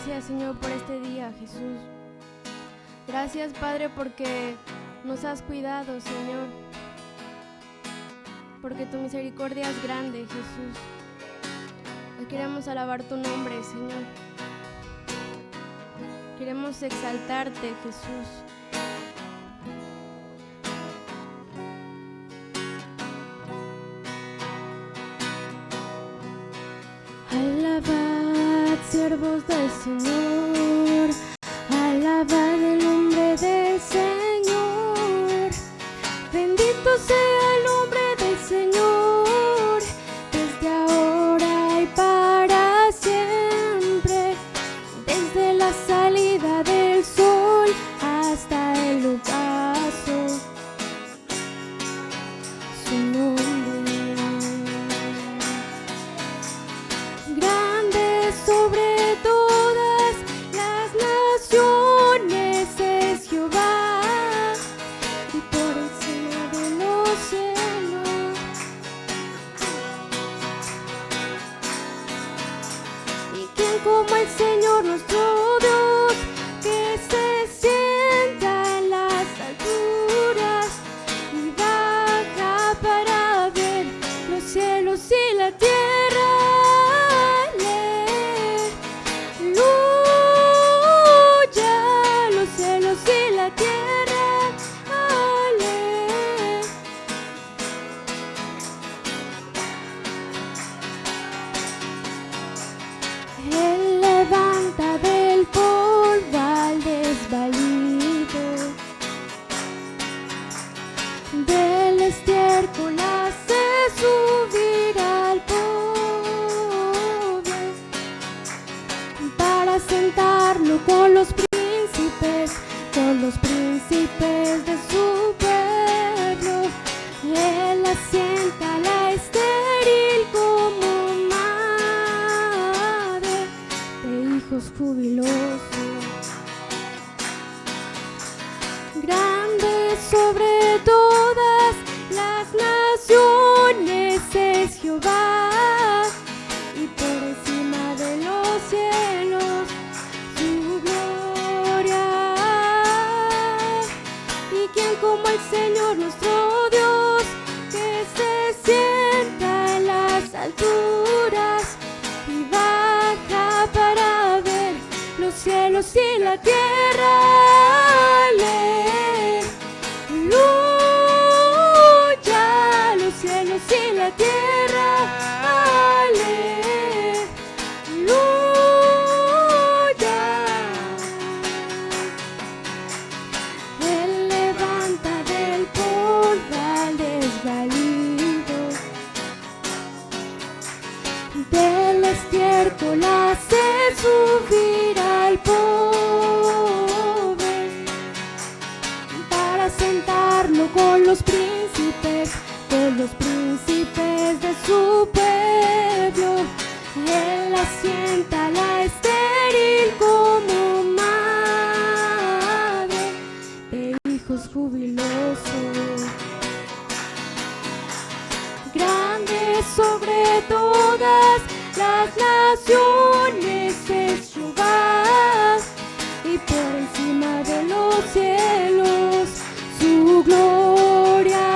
gracias, Señor, por este día, Jesús. Gracias, Padre, porque nos has cuidado, Señor. Porque tu misericordia es grande, Jesús. Hoy queremos alabar tu nombre, Señor. Queremos exaltarte, Jesús. Alabad, siervos del Señor, alabad el nombre del Señor. Bendito sea el nombre del Señor, desde ahora y para siempre, desde la salida del sol hasta el ocaso. Su nombre. Sobre todas las naciones es Jehová, y por encima de los cielos. ¿Y quién como el Señor nuestro Dios, que se sienta en las alturas y baja para ver los cielos y la tierra? Él levanta del polvo al desvalido, del estiércol hace subir al pobre, para sentarlo con los príncipes de su pueblo. Él asienta a la estéril como madre de hijos jubilosos. Grande sobre todas las naciones es Jehová, y por encima de los cielos su gloria. ¿Y quién como el Señor nuestro Dios, que se sienta en las alturas y baja para ver los cielos y la tierra? Aleluya, los cielos y la tierra. Aleluya. Él levanta del polvo al desvalido, del estiércol hace subir al pobre, para sentarlo con los príncipes de su pueblo. Él asienta a la estéril como madre de hijos jubilosos. Grande sobre todas las naciones es Jehová, y por encima de los cielos su gloria.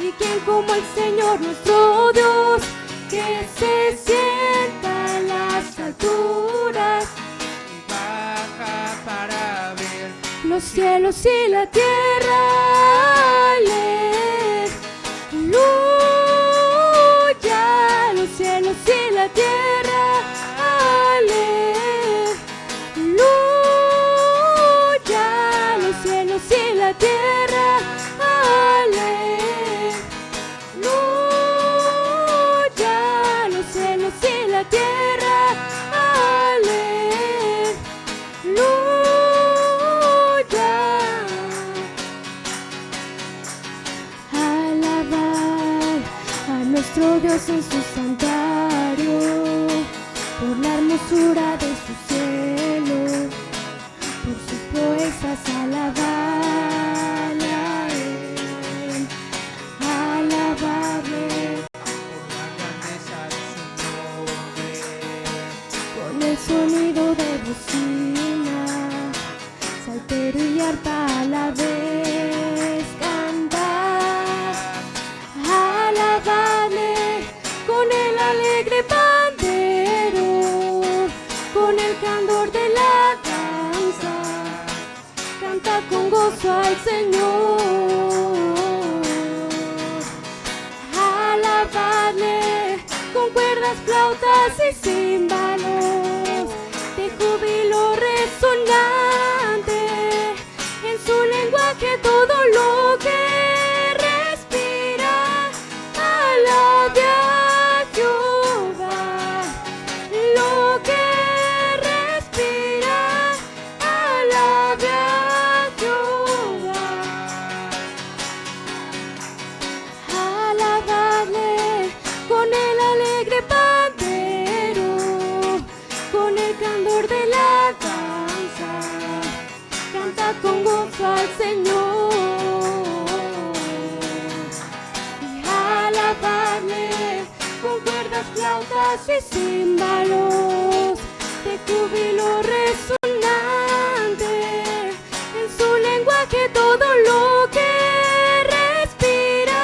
¿Y quién como el Señor nuestro Dios, que se sienta en las alturas y baja para ver los cielos y la tierra? Aleluya, los cielos y la tierra. Aleluya, los cielos y la tierra. Aleluya, los cielos y la tierra. Alabar a nuestro Dios en su santuario, por la hermosura de su cielo, por sus proezas alabarle a Él. Alabarle por la grandeza de su nombre, por en el sonido de bocinas, saltero y arpa a la vez, cantar, alabarle con el alegre pandero, con el candor de la danza, canta con gozo al Señor, alabarle con cuerdas, flautas y címbalos, de júbilo resonante, en su lenguaje todo lo que respira, alabe a Jehová, lo que respira, alabe a Jehová, alabarle con el alegre pandero, con el candor de la danza, canta con gozo al Señor, y alabarle con cuerdas, flautas y címbalos, de júbilo resonante, en su lenguaje todo lo que respira,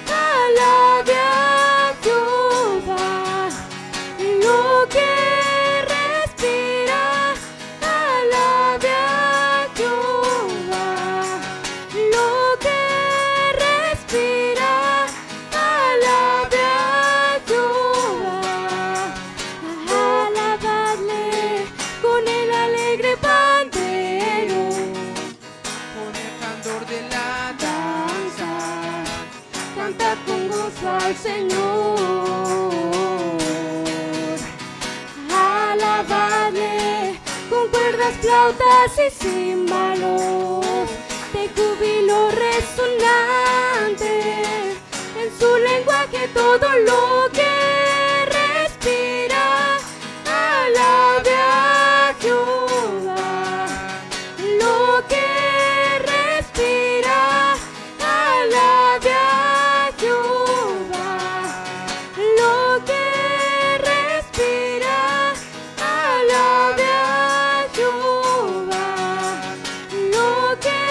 alabe a Jehová, lo que respira, alabe a Jehová, lo que respira, alabe a Jehová, alabarle con el alegre pandero, Con el candor de la danza, canta con gozo al Señor, alabarle con cuerdas, flautas y címbalos, de júbilo resonante, en su lenguaje todo lo que respira, alabe a Jehová, lo que respira, alabe a Jehová, lo que respira, alabe a Jehová, lo que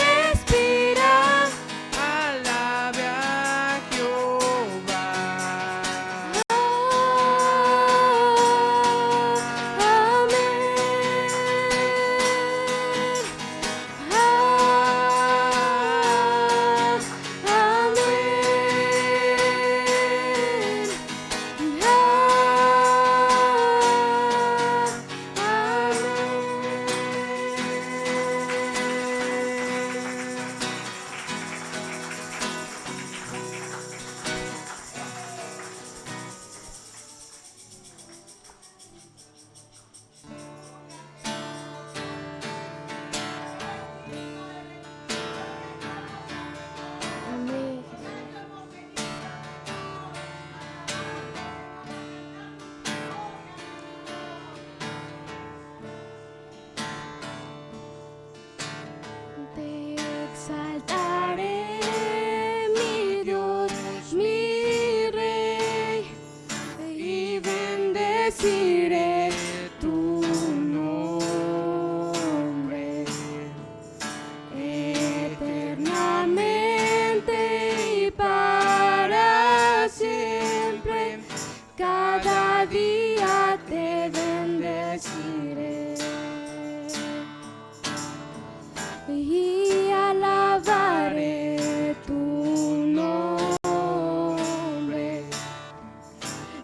respira, alabe a Jehová. Te exaltaré, mi Dios, mi Rey, y bendeciré tu nombre eternamente y para siempre. Cada día te bendeciré y alabaré tu nombre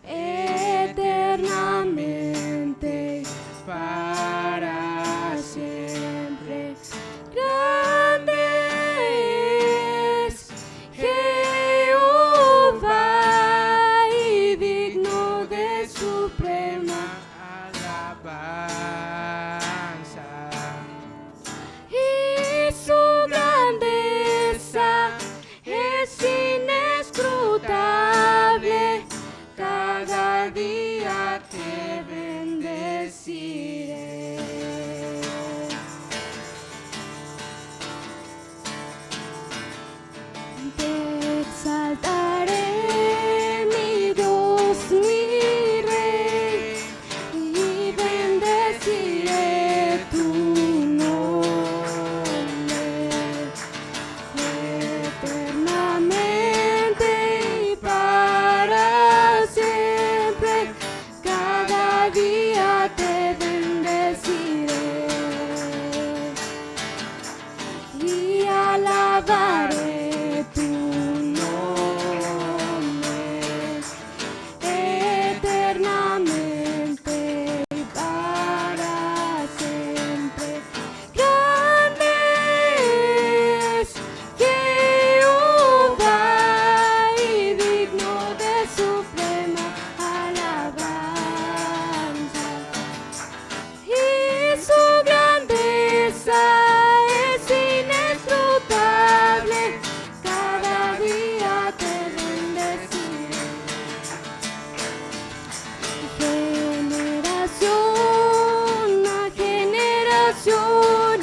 eternamente para siempre. Grande es Jehová y digno de suprema Alabanza. y su grandeza es inescrutable. Cada día te bendeciré. Te exaltaré, mi Dios, mi Rey, y día te bendeciré y alabaré tu nombre eternamente y para siempre. Grande es Jehová y digno de suprema alabanza, y su grandeza es inescrutable. Cada día te bendeciré. Generación a generación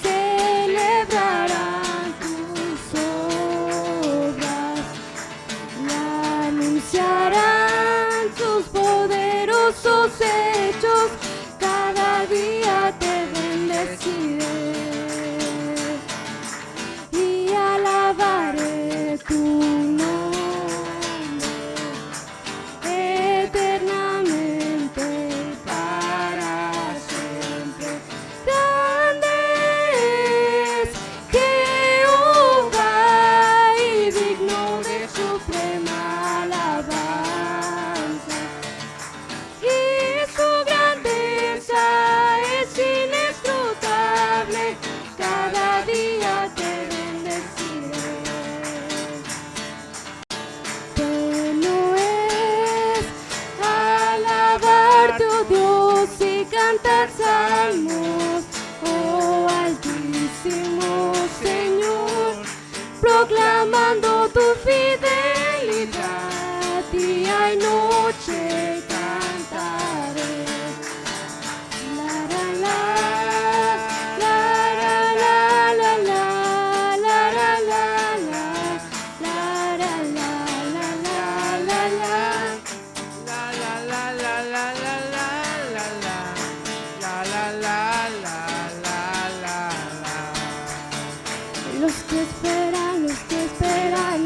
celebrarán tus obras y anunciarán tus poderosos hechos. Cada día te bendeciré y alabaré tu nombre eternamente y para siempre. Grande es Jehová y digno de suprema alabanza, y su grandeza es inescrutable. Cada día te bendeciré. Bueno es alabarte, oh Dios, y cantar salmos, oh Altísimo Señor, proclamando tu fidelidad, día y noche cantaré. La la la, la la la la la, la la la la, la la la la la la la. La la la la la la la la la. La la la la la la la. Los que esperan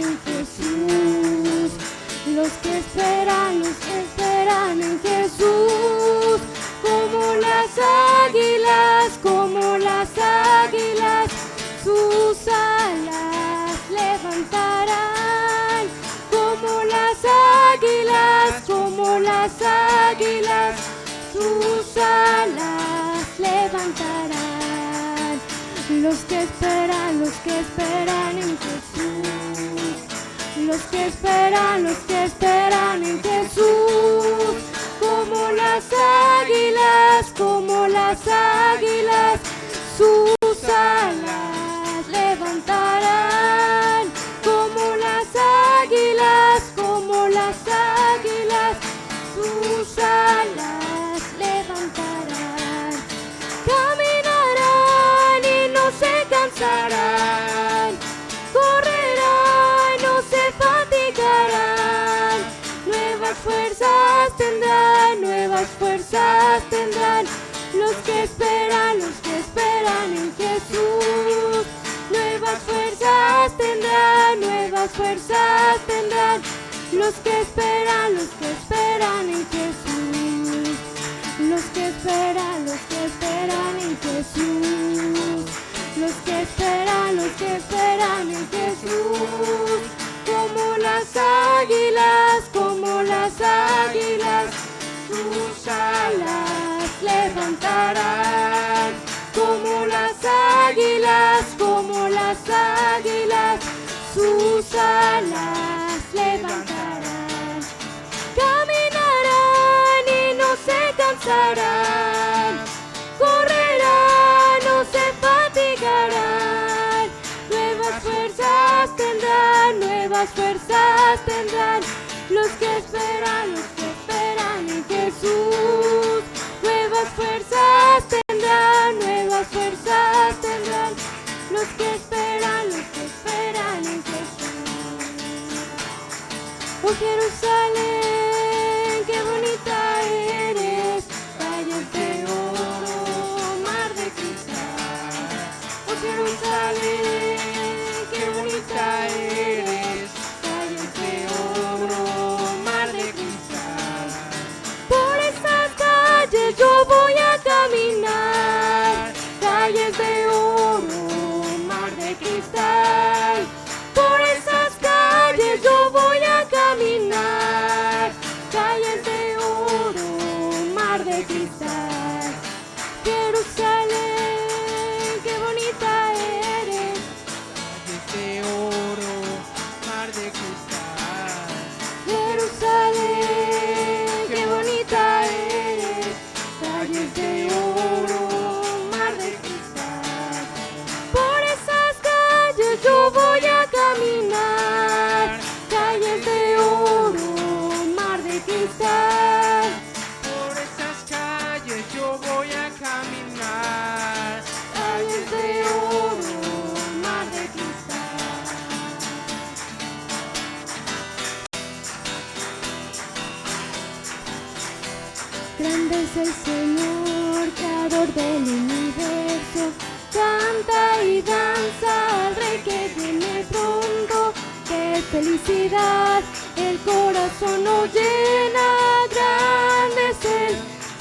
en Jesús, los que esperan en Jesús, como las águilas, sus alas levantarán, como las águilas, sus alas levantarán. Los que esperan en Jesús, los que esperan en Jesús, como las águilas, sus alas levantarán, como las águilas, sus alas levantarán. Caminarán y no se cansarán, correrán y no se fatigarán. Nuevas fuerzas tendrán los que esperan en Jesús. Nuevas fuerzas tendrán los que esperan en Jesús. Los que esperan en Jesús. Los que esperan en Jesús. Como las águilas, sus alas levantarán. Como las águilas, sus alas levantarán. Caminarán y no se cansarán, correrán, no se fatigarán. Nuevas fuerzas tendrán los que esperan en Jesús. Nuevas fuerzas tendrán los que esperan en Jesús. Oh Jerusalén, qué bonita eres, calles de oro, mar de cristal. Oh Jerusalén, qué bonita eres, calles de oro, mar de cristal. Por esas calles mar de cristal. Jerusalén, qué bonita eres. Calles de oro, mar de cristal. Jerusalén, qué bonita eres. Calles de oro, mar de cristal. Por esas calles yo voy a caminar. Calles de oro, mar de cristal. Por esas calles yo voy a caminar. Calles de oro, mar de cristal. Grande es el Señor, creador del universo. Canta y danza al Rey que viene pronto. De felicidad el corazón nos llena. Grande es el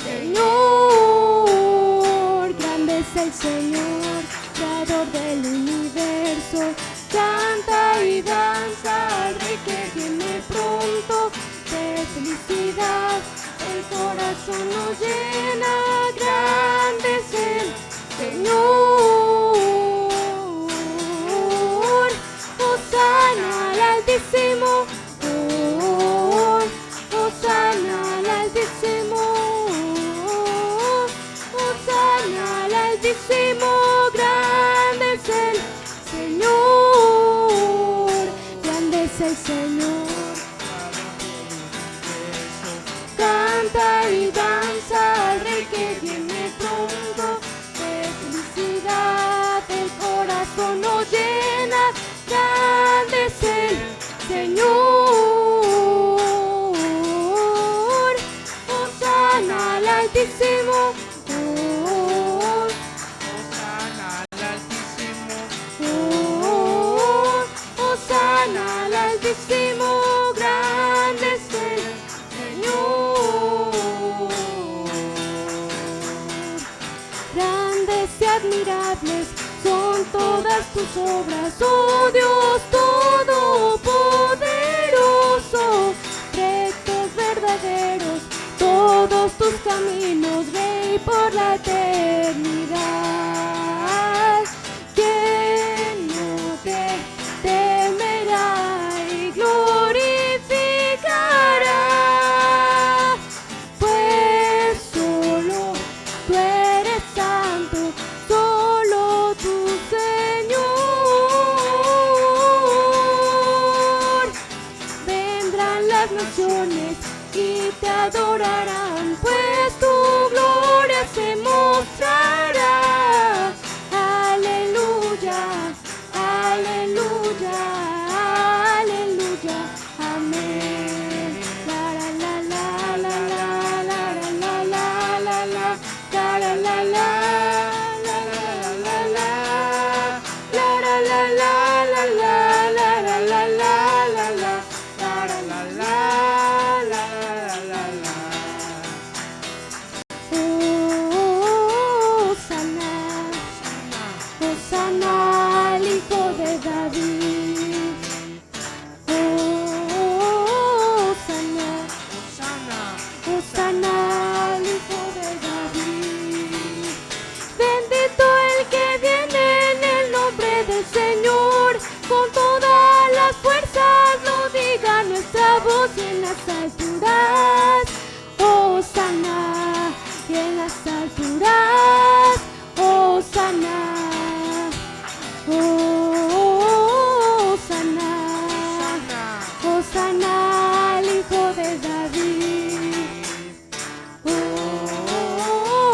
Señor, grande es el Señor, creador del universo. Canta y danza al Rey que viene pronto. De felicidad el corazón nos llena. Grande es el Señor. Hosana al Altísimo. Hosana al Altísimo. Hosana al Altísimo. Grande es el Señor. Grande es el Señor. Canta y danza al Rey que viene pronto. De felicidad el corazón nos llena. Grande es el Señor. Hosana al Altísimo. Hosana al Altísimo. Hosana al Altísimo. Grande es el Señor. Grandes y admirables son todas tus obras, oh Dios todopoderoso. Rectos, verdaderos, todos tus caminos, Rey por la eternidad. ¿Quién no te temerá y glorificará? Pues solo tú eres santo, solo tu Señor. Vendrán las naciones y te adorarán, pues tu gloria se mostrará. Aleluya, aleluya, aleluya, amén. La la la la la la la la la la la la la la la. Hosana al Hijo de David. Hosana, Hosana al Hijo de David. Bendito el que viene en el nombre del Señor. Con todas las fuerzas lo diga nuestra voz y en las alturas. Hosana y en las alturas. Hosana. Hosana, Hosana al Hijo de David.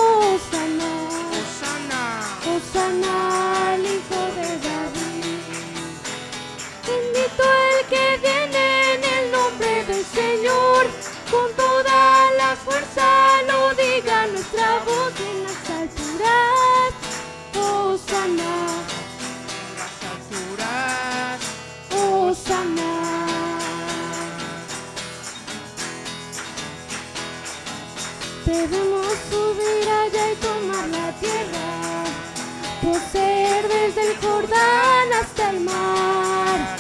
Hosana, Hosana al Hijo de David. Bendito el que viene en el nombre del Señor. Con toda la fuerza lo diga nuestra voz en las alturas. Hosana. Hosana. Debemos subir allá y tomar la tierra, poseer desde el Jordán hasta el mar.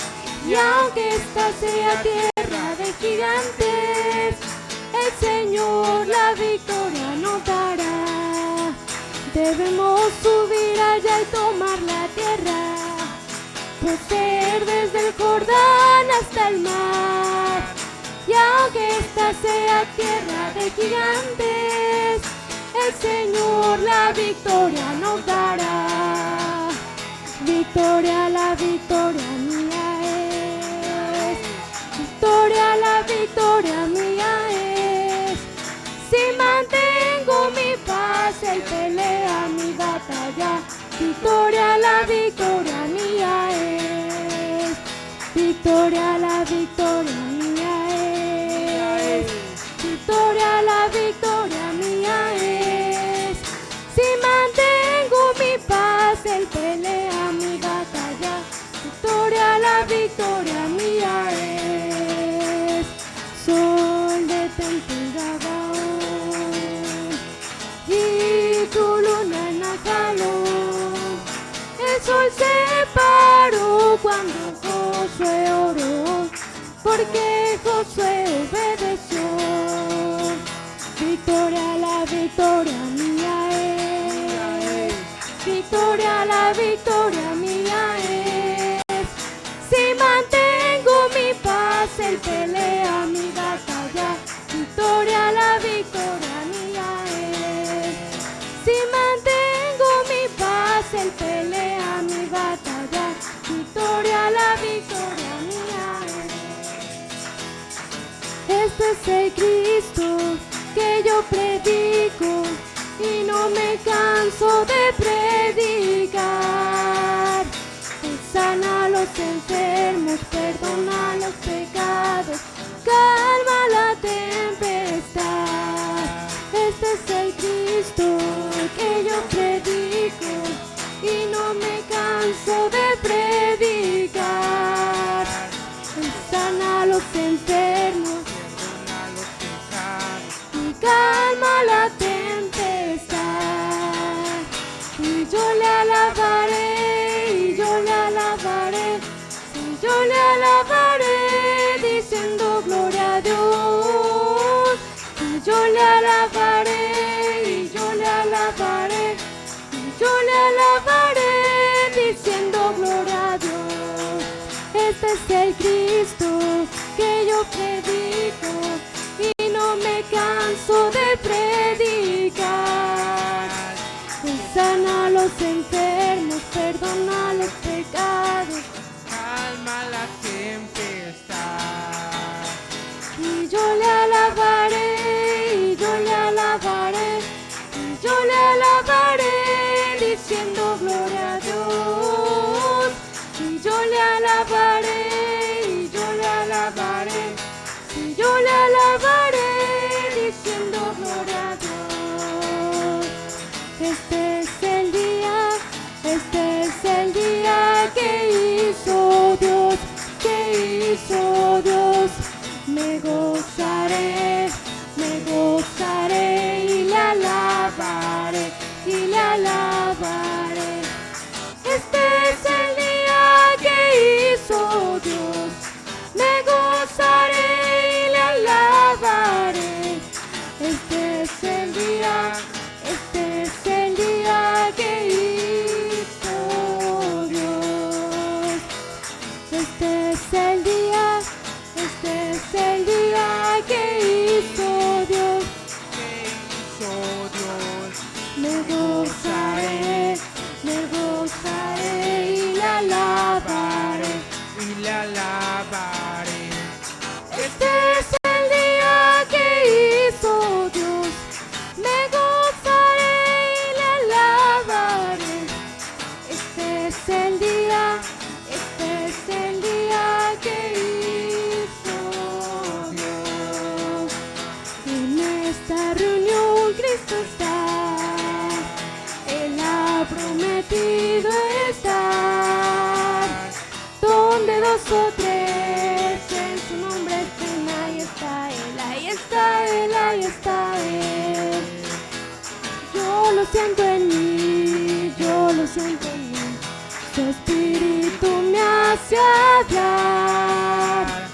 Y aunque esta sea tierra de gigantes, el Señor la victoria Debemos subir allá y tomar la tierra, poseer desde el Jordán hasta el mar. Y aunque esta sea tierra de gigantes, el Señor la victoria nos dará. Victoria, la victoria mía es. Victoria, la victoria mía es. Si mantengo mi paz, Él pelea mi batalla. Victoria, la victoria mía es. Victoria, la victoria mía es. Victoria, la victoria mía es. Si mantengo mi paz, Él pelea mi batalla. Victoria, la victoria mía es. Sol detente en Gabaón y tu luna en Ajalón. El sol se paró cuando Josué oró, porque Josué obedeció. Victoria, la victoria mía es. Victoria, la victoria mía es. Si mantengo mi paz, Él pelea mi batalla. Victoria, la victoria mía es. Si mantengo mi paz, Él pelea mi batalla. Victoria, la victoria mía es. Este es el Cristo que yo predico y no me canso de predicar. Él sana a los enfermos, perdona los pecados, calma la tempestad. Este es el Cristo que yo predico y no me canso de predicar. Él sana a los enfermos, calma la tempestad. Y yo le alabaré, y yo le alabaré, y yo le alabaré, diciendo gloria a Dios. Y yo le alabaré, y yo le alabaré, y yo le alabaré, diciendo gloria a Dios. Este es el Cristo que yo predico y no me canso de predicar. Él sana a los enfermos, perdona los pecados, calma la tempestad. y yo le alabaré, y yo le alabaré, y yo le alabaré, diciendo gloria a Dios. Y yo le alabaré, y yo le alabaré, y yo le alabaré, diciendo gloria a Dios. Este es el día, este es el día que hizo Dios, que hizo Dios. Me gozaré y le alabaré, y le alabaré. Este es el día que hizo Dios. Me gozaré y le alabaré. Este es el día, este es el día que hizo Dios. Este es el día, este es el día que hizo Dios. ¿Qué hizo Dios? Me gozaré y le alabaré. Y le alabaré. Este es el día que hizo Dios. Me gozaré y le alabaré. Este es el día, este es el día que hizo Dios. En esta reunión Cristo está. Él ha prometido estar. Donde dos o tres en su nombre estén, ahí está Él, ahí está Él, ahí está Él. Yo lo siento en mí, yo lo siento en mí. Su espíritu me hace hablar.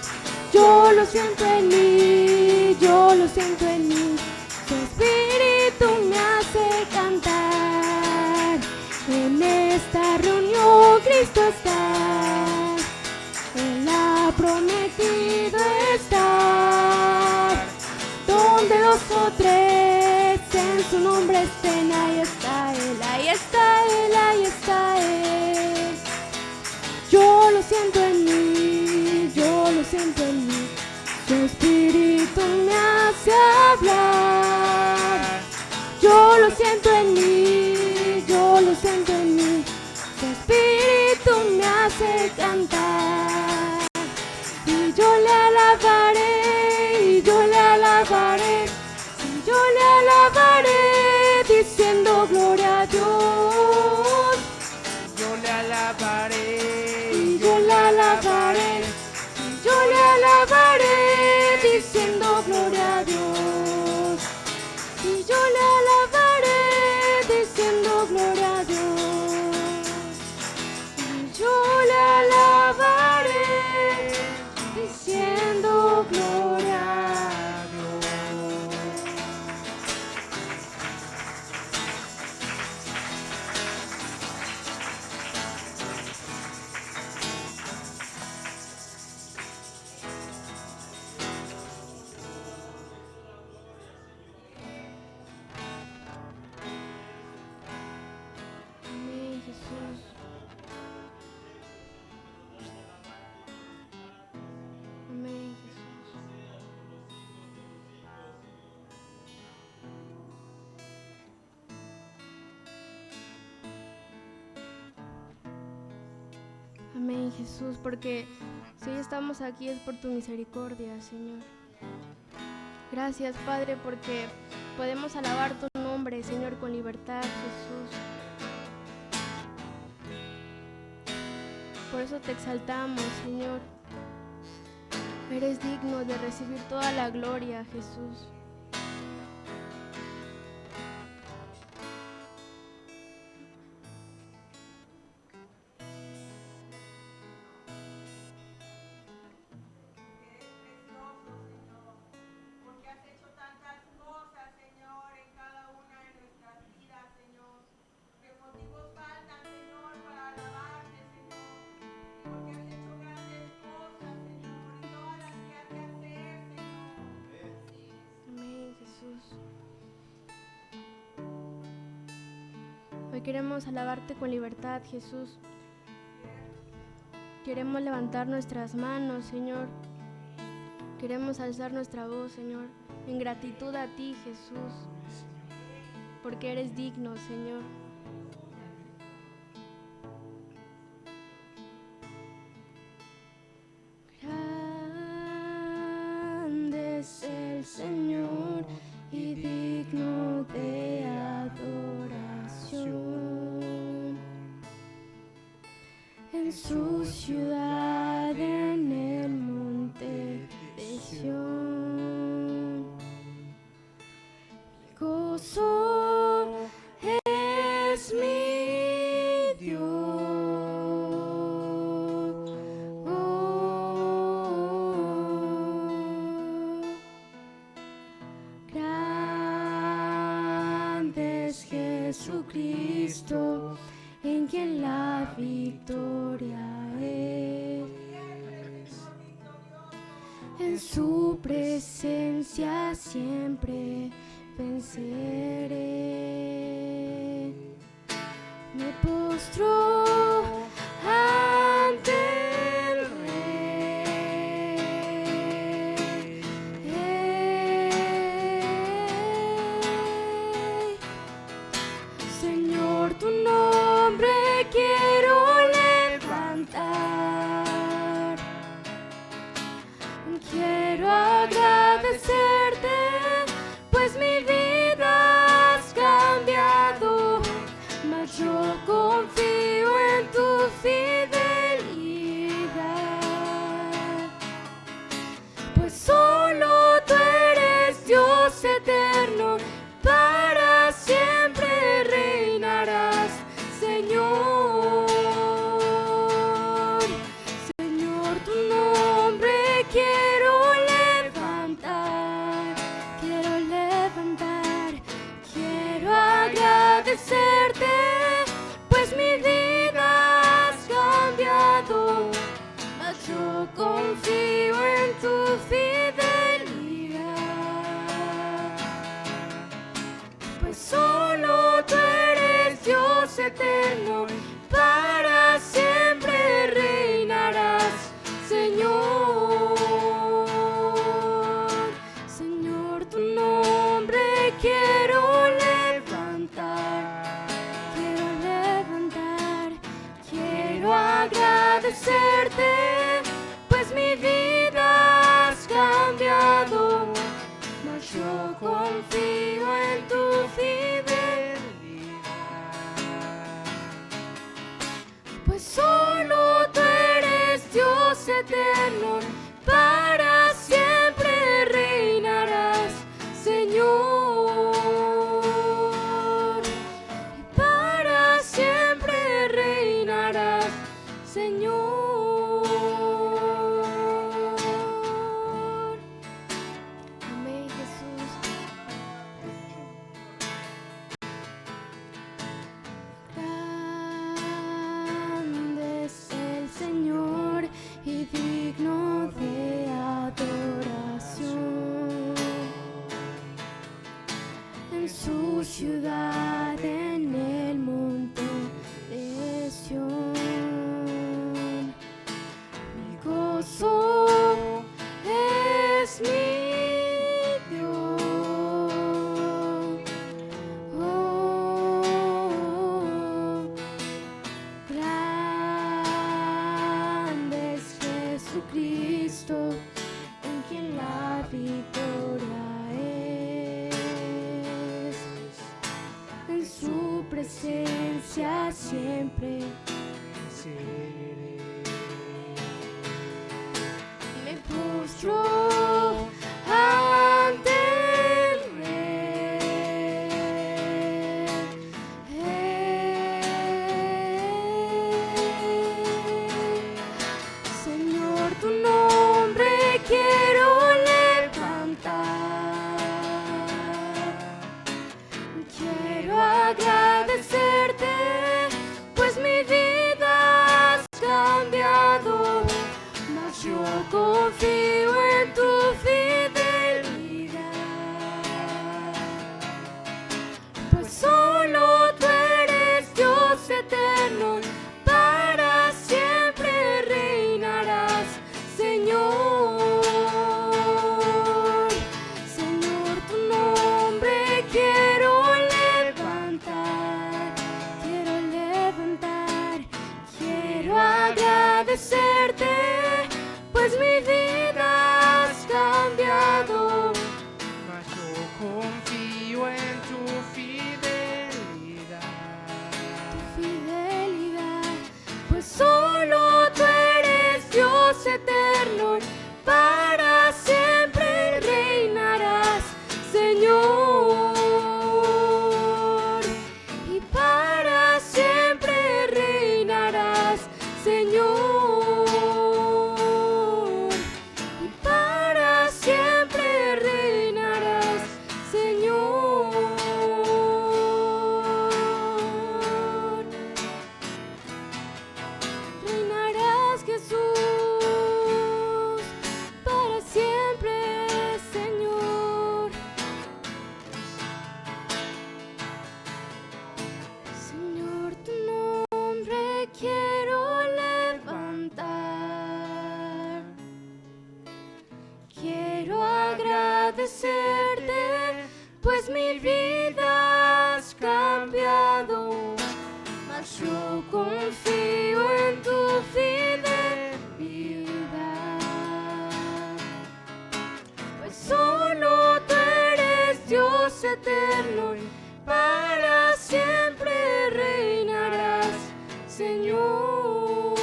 Yo lo siento en mí, yo lo siento en mí. Su espíritu me hace cantar. Cristo estar, Él ha prometido estar. Donde dos o tres en su nombre estén, ahí está Él, ahí está Él, ahí está Él. Yo lo siento en mí, yo lo siento en mí. Su espíritu me hace hablar. Yo lo siento en mí, yo lo siento en mí. Su espíritu me hace cantar. Y yo le alabaré, y yo le alabaré, y yo le alabaré, diciendo gloria a Dios. Yo le alabaré, Y yo le alabaré, y yo le alabaré, diciendo gloria a Dios. Y yo le alabaré, diciendo gloria a Dios. Y yo le alabaré, diciendo gloria a Dios. Amén, Jesús. Amén, Jesús. Amén, Jesús, porque si hoy estamos aquí es por tu misericordia, Señor. Gracias, Padre, porque podemos alabar tu nombre, Señor, con libertad, Jesús. Por eso te exaltamos, Señor. Eres digno de recibir toda la gloria, Jesús. Porque has hecho tantas cosas, Señor, en cada una de nuestras vidas, Señor. ¿Qué motivos faltan, Señor, para alabarte, Señor? Porque has hecho grandes cosas, Señor, y todas las que has de hacer, Señor. Amén, Jesús. Hoy queremos alabarte con libertad, Jesús. Queremos levantar nuestras manos, Señor. Queremos alzar nuestra voz, Señor, en gratitud a ti, Jesús, porque eres digno, Señor. Grande es el Señor y digno de adoración. En su ciudad, en el monte de Sión, mi gozo es mi Dios. Grande es Jesucristo, en quien la victoria es. En su presencia siempre venceré. Me postro ante el Rey. Señor, tu nombre quiero levantar. Quiero agradecerte, pues mi vida has cambiado, mas yo confío en tu fidelidad, pues solo tú eres Dios eterno, para siempre reinarás, Señor. Señor, tu nombre quiero levantar, quiero agradecerte, pues mi vida has cambiado. solo tú eres Dios eterno, para siempre reinarás, Señor. Señor, tu nombre quiero levantar, quiero agradecerte, pues mi vida has cambiado, mas yo confío en tu fidelidad, pues solo tú eres Dios eterno, para siempre reinarás, Señor, y para siempre reinarás, Señor. Amén, Jesús. Grande es el Señor y digno de adoración. En su ciudad, en el monte de Sión, mi gozo es mi Dios. Oh, grande es Jesucristo, en quien la victoria es. En su presencia siempre me postro ante el Señor, tu nombre quiero levantar, quiero agradecerte, pues mi vida has cambiado, mas yo confío en tu fidelidad, pues solo tú eres Dios eterno, para siempre reinarás, Señor. Señor, tu nombre quiero levantar, quiero agradecerte, pues mi vida has cambiado, mas yo confío en tu fidelidad. pues solo tú eres Dios eterno, para siempre reinarás, Señor, y para siempre reinarás, Señor, y para siempre reinarás, Señor. Reinarás, Jesús, para siempre, Señor. Señor, tu nombre quiero levantar, quiero agradecerte, pues mi vida has cambiado, mas yo confío en tu fidelidad, pues solo tú eres Dios eterno, para siempre reinarás, Señor,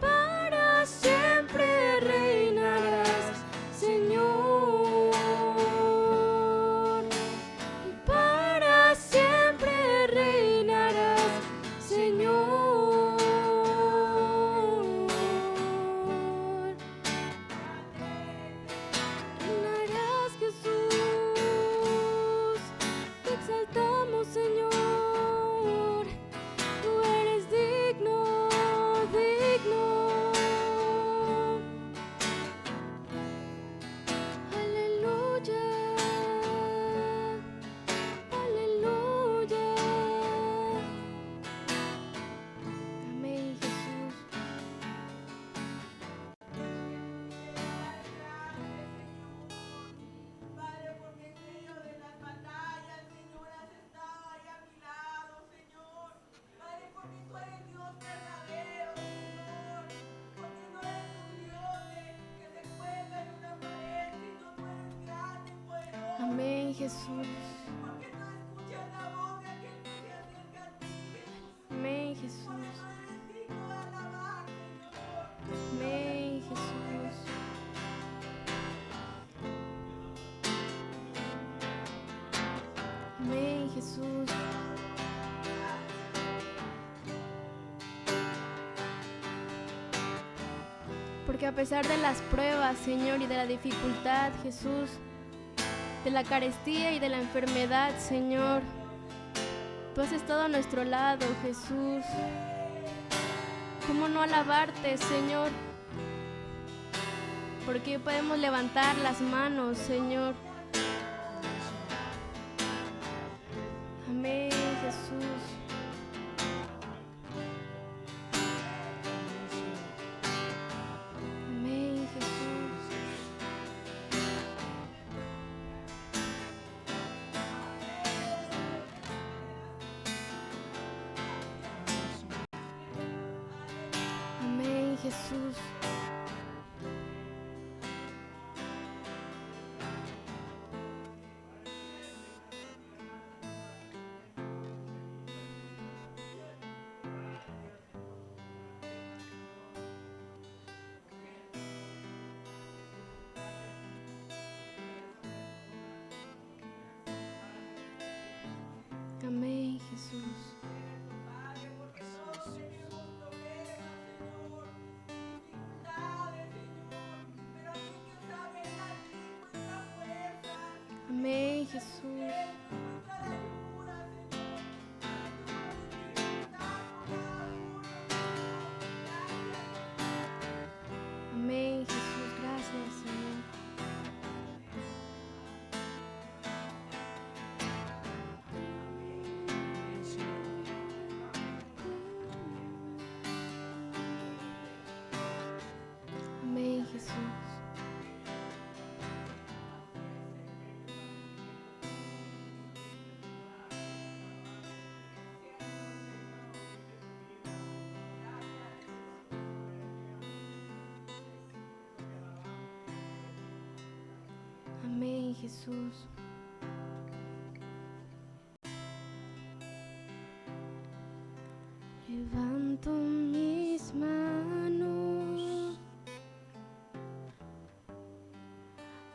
para siempre reinarás, Señor, y para siempre reinarás, Jesús. Porque tú escuchas la voz de aquel que se acerca a ti, Jesús. Amén, Por Jesús. eso eres digno de alabar, Señor. Amén, Jesús. Amén, Jesús. Porque a pesar de las pruebas, Señor, y de la dificultad, Jesús, de la carestía y de la enfermedad, Señor, tú has estado a nuestro lado, Jesús. ¿Cómo no alabarte, Señor? Porque podemos levantar las manos, Señor. Amén, Jesús. Amén, Jesús. Amén, Jesús. Amén, Jesús. Padre, porque todos tenemos problemas, Señor, dificultades, Señor, pero tú que sabes allí nuestras fuerzas, Amén, Jesús. nuestra ayuda, Señor, Amén, Jesús. Gracias, Señor. Amén, Jesús. Amén, Jesús. Levanto mis manos,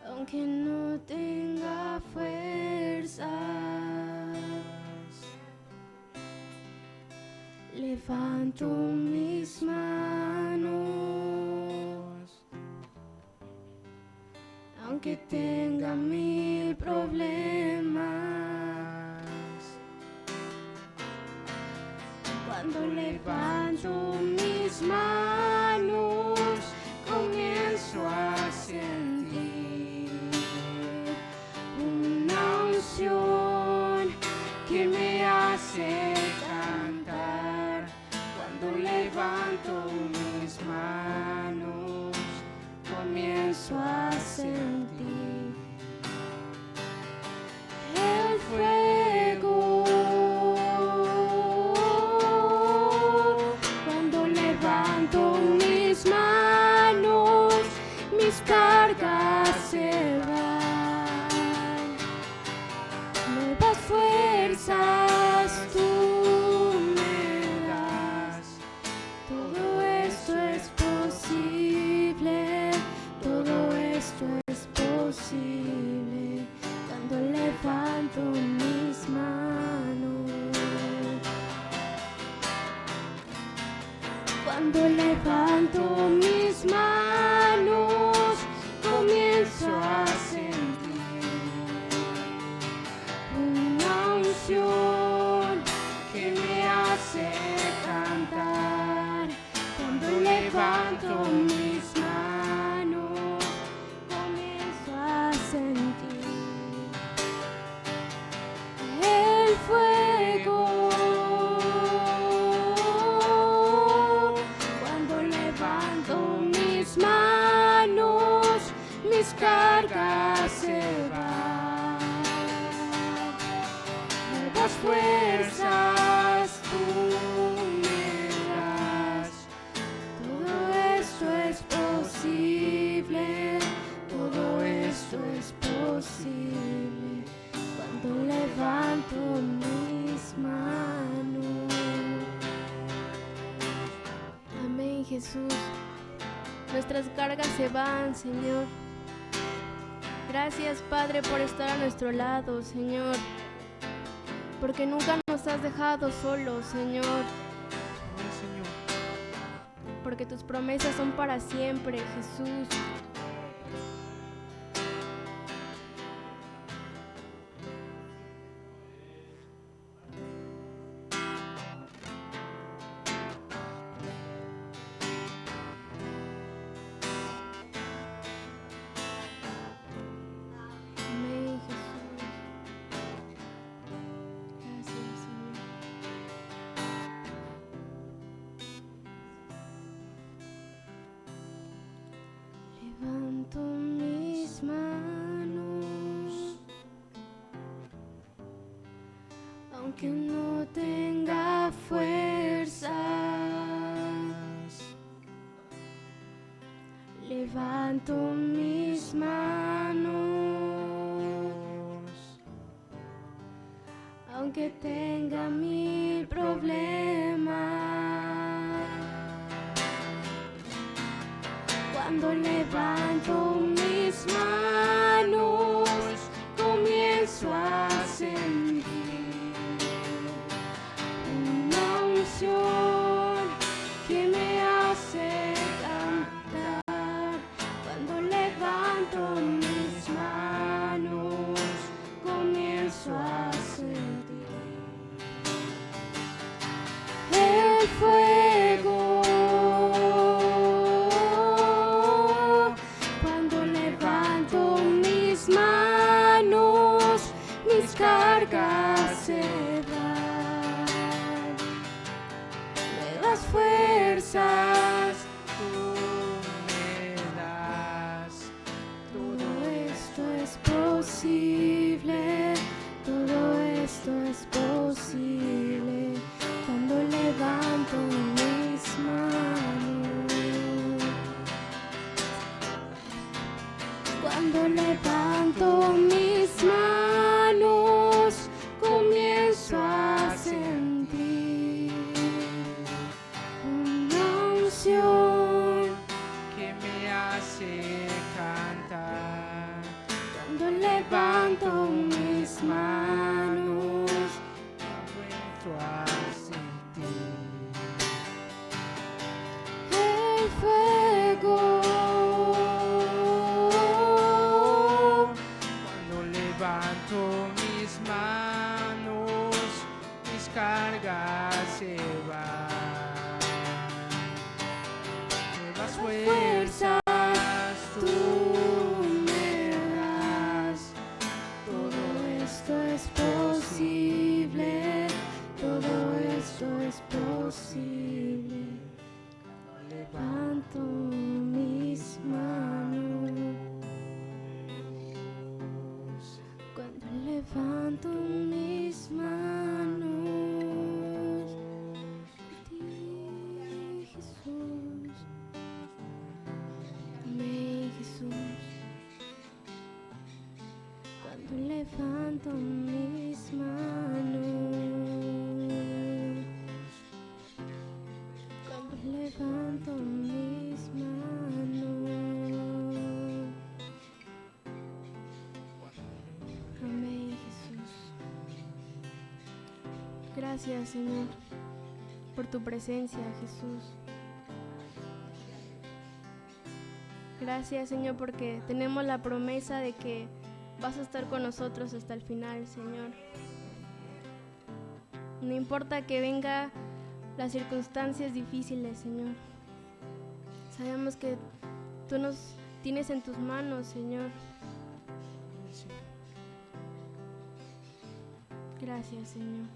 aunque no tenga fuerzas. Levanto mis manos, aunque tenga 1000 problemas. Cuando levanto mis manos, comienzo a sentir una unción que me hace cantar. Cuando levanto mis manos, comienzo a sentir el fuego. Cuando levanto mis manos, mis cargas se van. Nuevas fuerzas tú me das. Todo esto es posible. Todo esto es posible. Cuando levanto mis manos. Cuando levanto mis manos, comienzo a sentir una unción que me hace cantar. Cuando levanto mis manos, comienzo a sentir el fuego. Cuando levanto mis manos, mis cargas se van. Nuevas fuerzas tú me das. Todo esto es posible. Todo esto es posible. mis manos. Amén, Jesús. Nuestras cargas se van, Señor. Gracias, Padre, por estar a nuestro lado, Señor. Porque nunca nos has dejado solos, Señor. Amén, Señor. Porque tus promesas son para siempre, Jesús. Amén, Jesús. Gracias, Señor. Levanto mis manos, aunque no tenga fuerzas. Levanto mis manos, aunque tenga 1000 problemas. Cuando levanto mis manos, comienzo a sentir una unción que me hace cantar. Cuando levanto mis manos, comienzo a sentir el fuego. Cuando levanto mis manos, mis cargas se van. Nuevas fuerzas Tú me das todo esto es posible, todo esto es posible. Cuando levanto mis manos, cuando levanto mis manos, comienzo a sentir una unción. que me hace cantar. Cuando levanto mis manos, Vuelto a sentir el fuego. cuando levanto mis manos, mis cargas se van. Nuevas fuerzas tú me das. Todo esto es posible, todo esto es posible. Levanto mis manos, cuando levanto mis manos, a ti, Jesús. Amén, Jesús. Cuando levanto mis manos, cuando levanto mis manos. Amén, Jesús. Gracias, Señor, por tu presencia, Jesús. Gracias, Señor, porque tenemos la promesa de que vas a estar con nosotros hasta el final, Señor. No importa que vengan las circunstancias difíciles, Señor. Sabemos que tú nos tienes en tus manos, Señor. Gracias, Señor.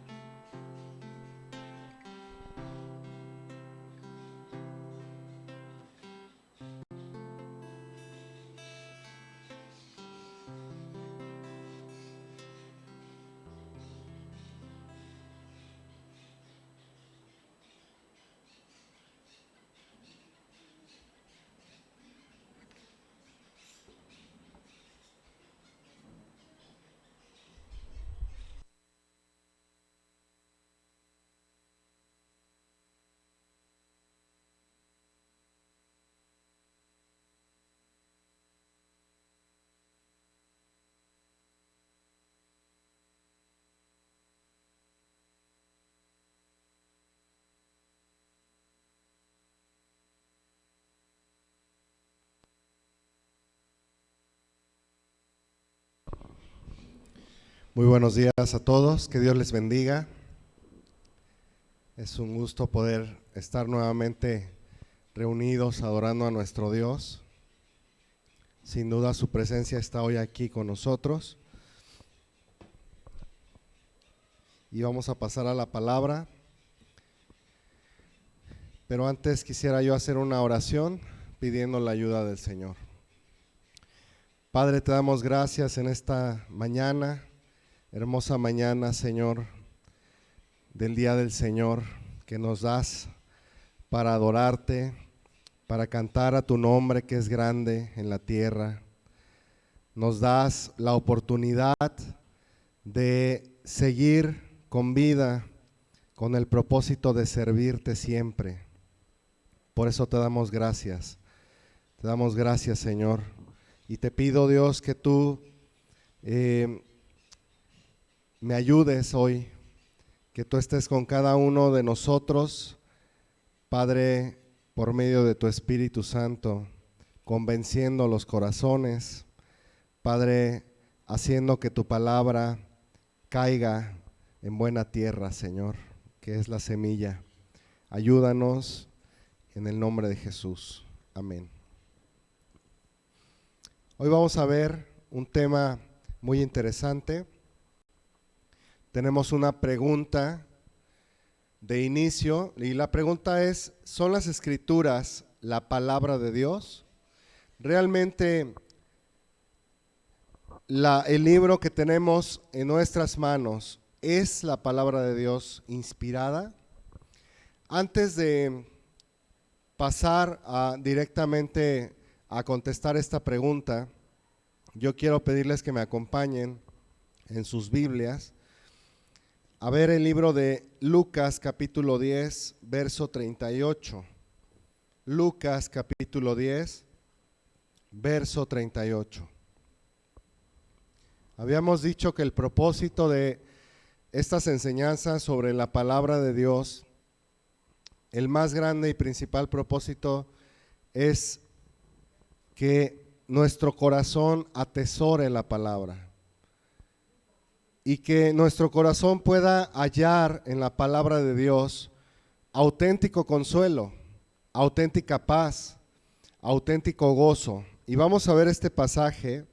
Muy buenos días a todos, que Dios les bendiga. Es un gusto poder estar nuevamente reunidos adorando a nuestro Dios. Sin duda su presencia está hoy aquí con nosotros. Y vamos a pasar a la palabra. Pero antes quisiera yo hacer una oración pidiendo la ayuda del Señor. Padre, te damos gracias en esta mañana. Hermosa mañana, Señor, del día del Señor que nos das para adorarte, para cantar a tu nombre que es grande en la tierra. Nos das la oportunidad de seguir con vida, con el propósito de servirte siempre. Por eso te damos gracias. Te damos gracias, Señor. Y te pido, Dios, que tú me ayudes hoy, que tú estés con cada uno de nosotros, Padre, por medio de tu Espíritu Santo, convenciendo los corazones, Padre, haciendo que tu palabra caiga en buena tierra, Señor, que es la semilla. Ayúdanos en el nombre de Jesús. Amén. Hoy vamos a ver un tema muy interesante. Tenemos una pregunta de inicio y la pregunta es: ¿son las Escrituras la palabra de Dios? Realmente el libro que tenemos en nuestras manos es la palabra de Dios inspirada. Antes de pasar directamente a contestar esta pregunta, yo quiero pedirles que me acompañen en sus Biblias a ver el libro de Lucas capítulo 10, verso 38. Lucas capítulo 10, verso 38. Habíamos dicho que el propósito de estas enseñanzas sobre la palabra de Dios, el más grande y principal propósito es que nuestro corazón atesore la palabra y que nuestro corazón pueda hallar en la palabra de Dios auténtico consuelo, auténtica paz, auténtico gozo. Y vamos a ver este pasaje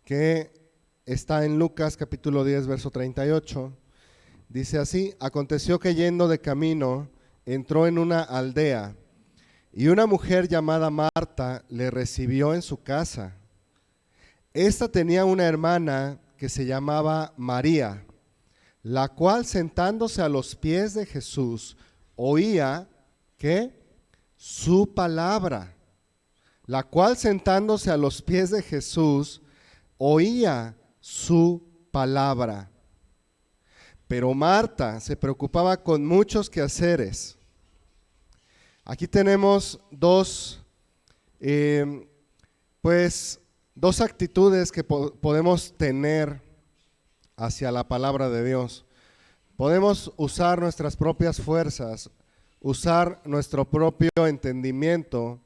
que está en Lucas capítulo 10, verso 38. Dice así: aconteció que yendo de camino, entró en una aldea, y una mujer llamada Marta le recibió en su casa. Esta tenía una hermana que se llamaba María, la cual sentándose a los pies de Jesús, oía ¿qué? Su palabra. La cual sentándose a los pies de Jesús, oía su palabra. Pero Marta se preocupaba con muchos quehaceres. Aquí tenemos dos actitudes que podemos tener hacia la palabra de Dios. Podemos usar nuestras propias fuerzas, usar nuestro propio entendimiento,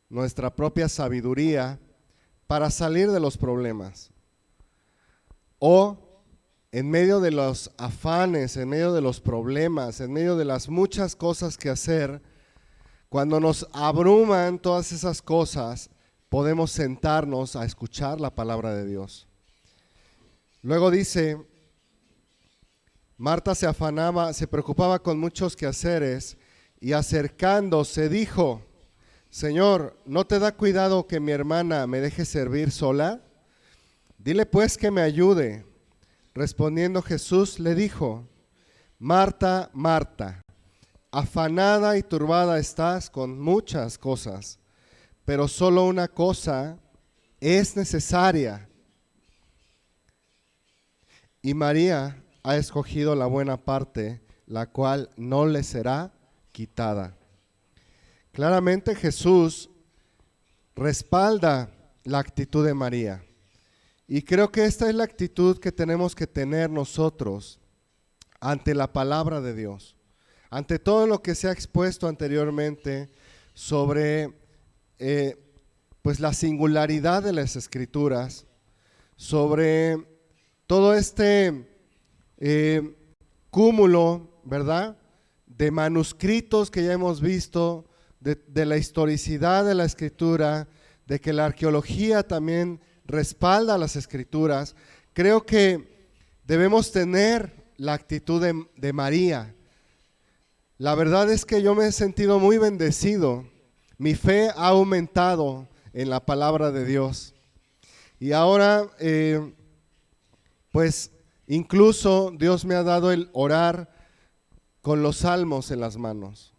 nuestra propia sabiduría para salir de los problemas. O en medio de los afanes, en medio de los problemas, en medio de las muchas cosas que hacer, cuando nos abruman todas esas cosas, podemos sentarnos a escuchar la palabra de Dios. Luego dice, Marta se afanaba, se preocupaba con muchos quehaceres y acercándose dijo: Señor, ¿no te da cuidado que mi hermana me deje servir sola? Dile pues que me ayude. Respondiendo Jesús le dijo: Marta, Marta, afanada y turbada estás con muchas cosas, pero solo una cosa es necesaria. Y María ha escogido la buena parte, la cual no le será quitada. Claramente Jesús respalda la actitud de María. Y creo que esta es la actitud que tenemos que tener nosotros ante la palabra de Dios. Ante todo lo que se ha expuesto anteriormente sobre pues la singularidad de las Escrituras, sobre todo este cúmulo, ¿verdad?, de manuscritos que ya hemos visto, de la historicidad de la escritura, de que la arqueología también respalda las escrituras, creo que debemos tener la actitud de María. La verdad es que yo me he sentido muy bendecido. Mi fe ha aumentado en la palabra de Dios. Y ahora, pues incluso Dios me ha dado el orar con los salmos en las manos.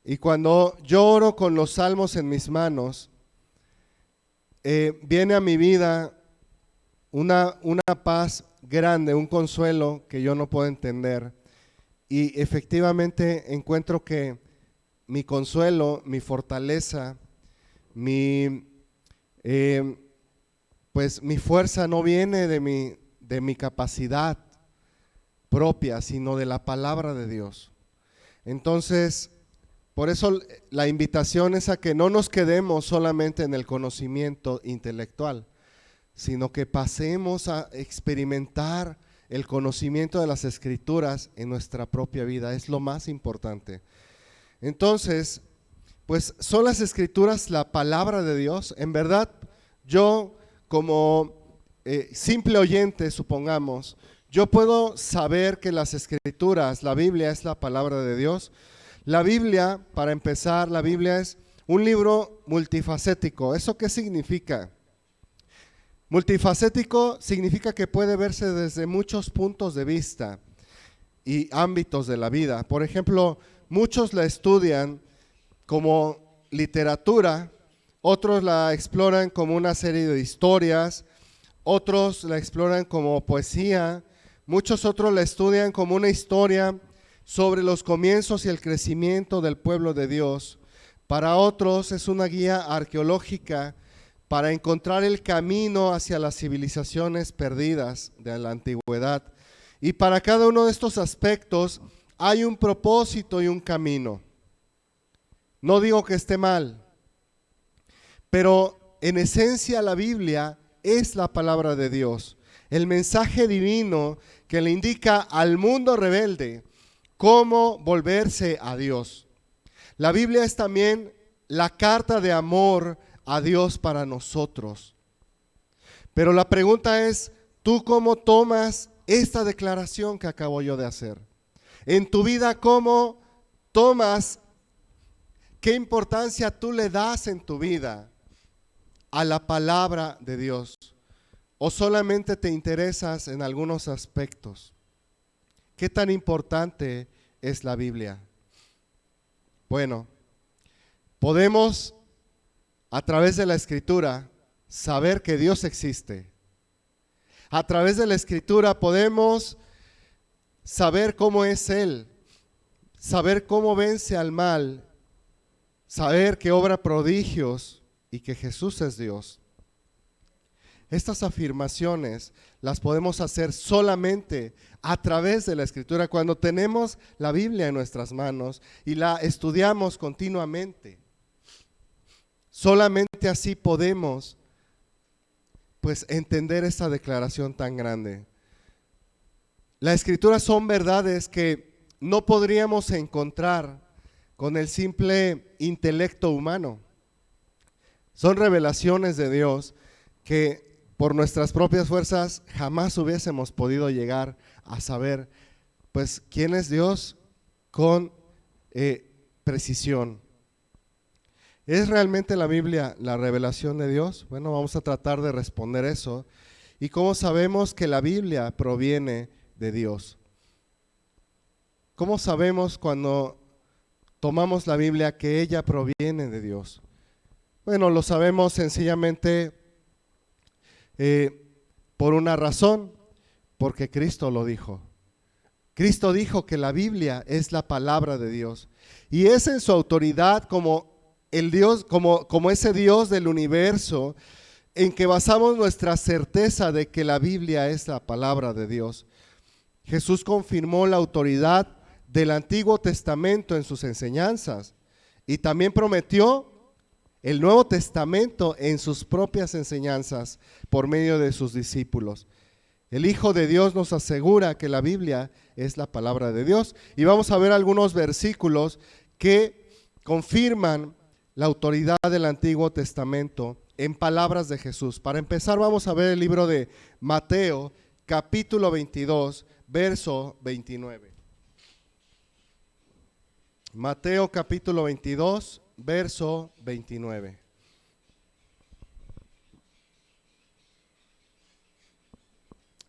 Y cuando yo oro con los salmos en mis manos, viene a mi vida una paz grande, un consuelo que yo no puedo entender. Y efectivamente encuentro que mi consuelo, mi fortaleza, pues mi fuerza no viene de mi capacidad propia, sino de la palabra de Dios. Entonces, por eso la invitación es a que no nos quedemos solamente en el conocimiento intelectual, sino que pasemos a experimentar el conocimiento de las Escrituras en nuestra propia vida. Es lo más importante. Entonces, pues son las Escrituras la palabra de Dios. En verdad, yo como simple oyente, supongamos, yo puedo saber que las Escrituras, la Biblia es la palabra de Dios. La Biblia, para empezar, la Biblia es un libro multifacético. ¿Eso qué significa? Multifacético significa que puede verse desde muchos puntos de vista y ámbitos de la vida. Por ejemplo, muchos la estudian como literatura, otros la exploran como una serie de historias, otros la exploran como poesía, muchos otros la estudian como una historia sobre los comienzos y el crecimiento del pueblo de Dios. Para otros es una guía arqueológica para encontrar el camino hacia las civilizaciones perdidas de la antigüedad. Y para cada uno de estos aspectos hay un propósito y un camino. No digo que esté mal, pero en esencia la Biblia es la palabra de Dios, el mensaje divino que le indica al mundo rebelde cómo volverse a Dios. La Biblia es también la carta de amor a Dios para nosotros. Pero la pregunta es, ¿tú cómo tomas esta declaración que acabo yo de hacer? En tu vida, ¿cómo tomas, qué importancia tú le das en tu vida a la palabra de Dios? ¿O solamente te interesas en algunos aspectos? ¿Qué tan importante es la Biblia? Bueno, podemos a través de la Escritura saber que Dios existe. A través de la Escritura podemos saber cómo es Él, saber cómo vence al mal, saber que obra prodigios y que Jesús es Dios. Estas afirmaciones las podemos hacer solamente a través de la Escritura, cuando tenemos la Biblia en nuestras manos y la estudiamos continuamente. Solamente así podemos, pues, entender esta declaración tan grande. Las Escrituras son verdades que no podríamos encontrar con el simple intelecto humano. Son revelaciones de Dios que por nuestras propias fuerzas jamás hubiésemos podido llegar a saber, pues, quién es Dios con precisión. ¿Es realmente la Biblia la revelación de Dios? Bueno, vamos a tratar de responder eso. ¿Y cómo sabemos que la Biblia proviene de Dios? ¿Cómo sabemos cuando tomamos la Biblia que ella proviene de Dios? Bueno, lo sabemos sencillamente por una razón, porque Cristo lo dijo. Cristo dijo que la Biblia es la palabra de Dios y es en su autoridad como el Dios, como ese Dios del universo, en que basamos nuestra certeza de que la Biblia es la palabra de Dios. Jesús confirmó la autoridad del Antiguo Testamento en sus enseñanzas y también prometió el Nuevo Testamento en sus propias enseñanzas por medio de sus discípulos. El Hijo de Dios nos asegura que la Biblia es la palabra de Dios. Y vamos a ver algunos versículos que confirman la autoridad del Antiguo Testamento en palabras de Jesús. Para empezar, vamos a ver el libro de Mateo, capítulo 22, verso 29. Mateo, capítulo 22, verso 29.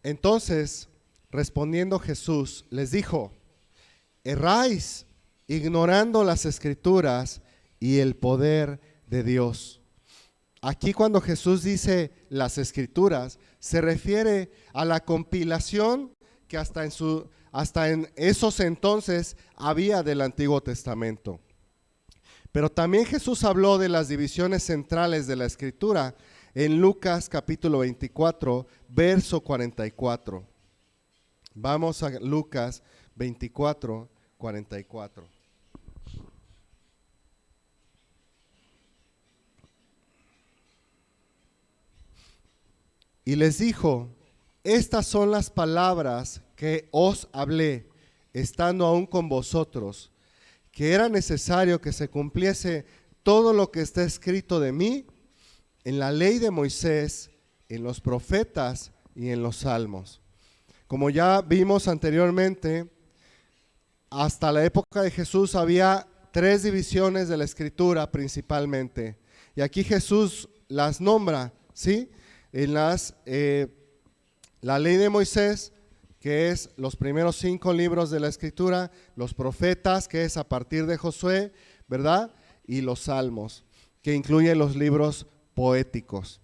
Entonces, respondiendo Jesús, les dijo: erráis ignorando las Escrituras y el poder de Dios. Aquí cuando Jesús dice las Escrituras, se refiere a la compilación que hasta en esos entonces había del Antiguo Testamento. Pero también Jesús habló de las divisiones centrales de la Escritura en Lucas capítulo 24, verso 44. Vamos a Lucas 24, 44. Y les dijo: estas son las palabras que os hablé, estando aún con vosotros, que era necesario que se cumpliese todo lo que está escrito de mí en la ley de Moisés, en los profetas y en los salmos. Como ya vimos anteriormente, hasta la época de Jesús había 3 divisiones de la Escritura principalmente. Y aquí Jesús las nombra, ¿sí? En la ley de Moisés, que es los primeros 5 libros de la Escritura, los profetas, que es a partir de Josué, ¿verdad? Y los salmos, que incluyen los libros poéticos.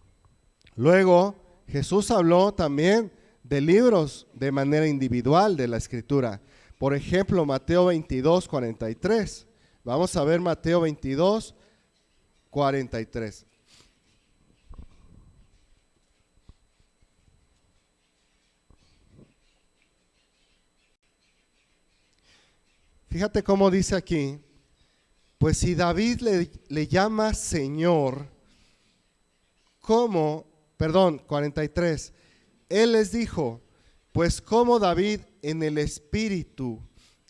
Luego, Jesús habló también de libros de manera individual de la Escritura. Por ejemplo, Mateo 22, 43. Vamos a ver Mateo 22, 43. Fíjate cómo dice aquí: pues si David le llama Señor, ¿cómo? Perdón, 43. Él les dijo: pues como David en el Espíritu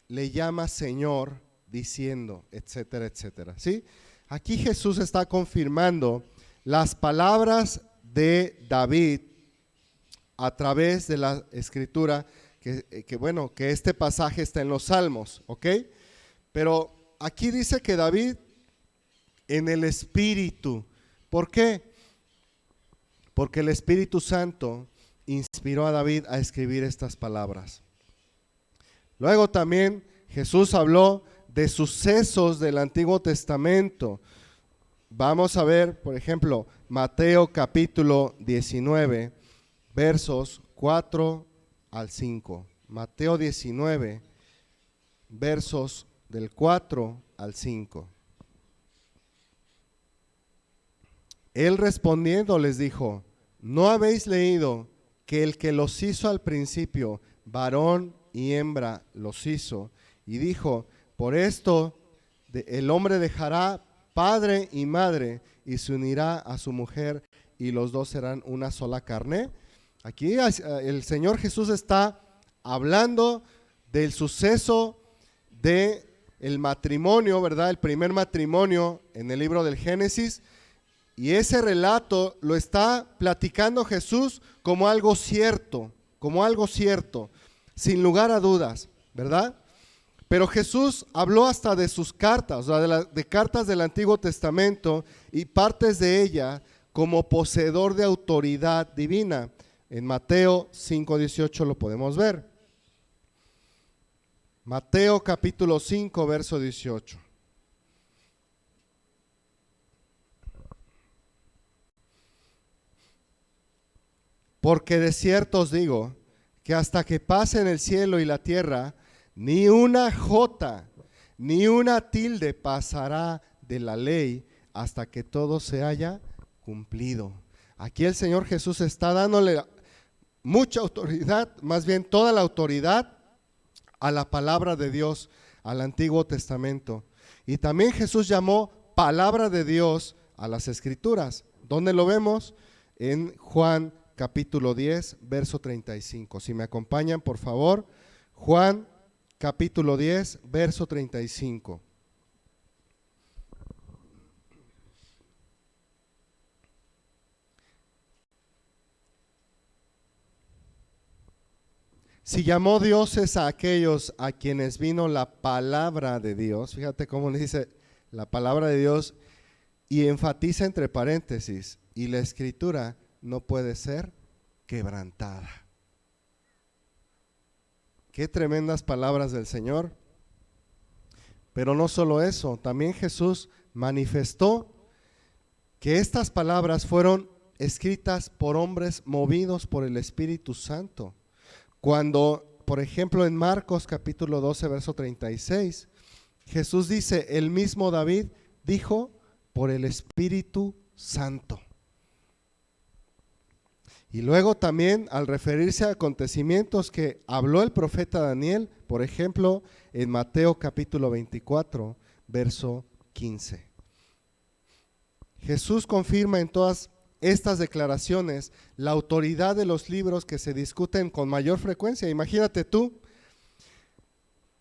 le llama Señor, diciendo, etcétera, etcétera. ¿Sí? Aquí Jesús está confirmando las palabras de David a través de la Escritura, que este pasaje está en los Salmos, ¿ok? Pero aquí dice que David en el Espíritu. ¿Por qué? Porque el Espíritu Santo inspiró a David a escribir estas palabras. Luego también Jesús habló de sucesos del Antiguo Testamento. Vamos a ver, por ejemplo, Mateo capítulo 19, versos 4 al 5. Mateo 19, versos del 4 al 5. Él respondiendo les dijo: ¿no habéis leído que el que los hizo al principio, varón y hembra los hizo? Y dijo: por esto el hombre dejará padre y madre y se unirá a su mujer y los dos serán una sola carne. Aquí el Señor Jesús está hablando del suceso de el matrimonio, ¿verdad? El primer matrimonio en el libro del Génesis. Y ese relato lo está platicando Jesús como algo cierto, sin lugar a dudas, ¿verdad? Pero Jesús habló hasta de sus cartas, o sea, de cartas del Antiguo Testamento y partes de ella como poseedor de autoridad divina. En Mateo 5:18 lo podemos ver. Mateo capítulo 5, verso 18. Porque de cierto os digo que hasta que pasen el cielo y la tierra, ni una jota, ni una tilde pasará de la ley hasta que todo se haya cumplido. Aquí el Señor Jesús está dándole mucha autoridad, más bien toda la autoridad a la palabra de Dios, al Antiguo Testamento. Y también Jesús llamó palabra de Dios a las Escrituras. ¿Dónde lo vemos? En Juan capítulo 10, verso 35. Si me acompañan, por favor, Juan capítulo 10, verso 35. Si llamó dioses a aquellos a quienes vino la palabra de Dios, fíjate cómo le dice la palabra de Dios y enfatiza entre paréntesis, y la escritura no puede ser quebrantada. Qué tremendas palabras del Señor. Pero no solo eso, también Jesús manifestó que estas palabras fueron escritas por hombres movidos por el Espíritu Santo. Cuando, por ejemplo, en Marcos capítulo 12, verso 36, Jesús dice, el mismo David dijo, por el Espíritu Santo. Y luego también al referirse a acontecimientos que habló el profeta Daniel, por ejemplo, en Mateo capítulo 24, verso 15. Jesús confirma en todas estas declaraciones la autoridad de los libros que se discuten con mayor frecuencia. Imagínate tú,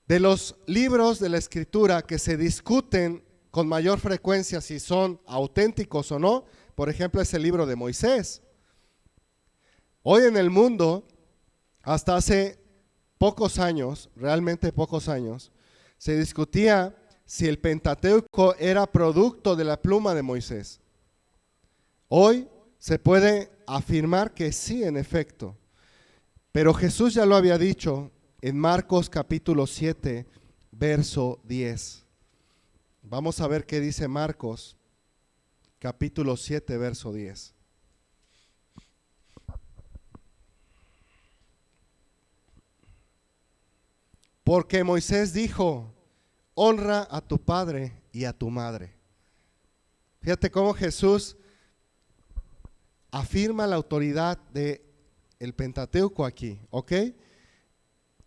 de los libros de la Escritura que se discuten con mayor frecuencia si son auténticos o no, por ejemplo, es el libro de Moisés. Hoy en el mundo, hasta hace pocos años, realmente pocos años, se discutía si el Pentateuco era producto de la pluma de Moisés. Hoy se puede afirmar que sí, en efecto, pero Jesús ya lo había dicho en Marcos capítulo 7, verso 10. Vamos a ver qué dice Marcos capítulo 7, verso 10. Porque Moisés dijo, honra a tu padre y a tu madre. Fíjate cómo Jesús afirma la autoridad del Pentateuco aquí, ¿ok?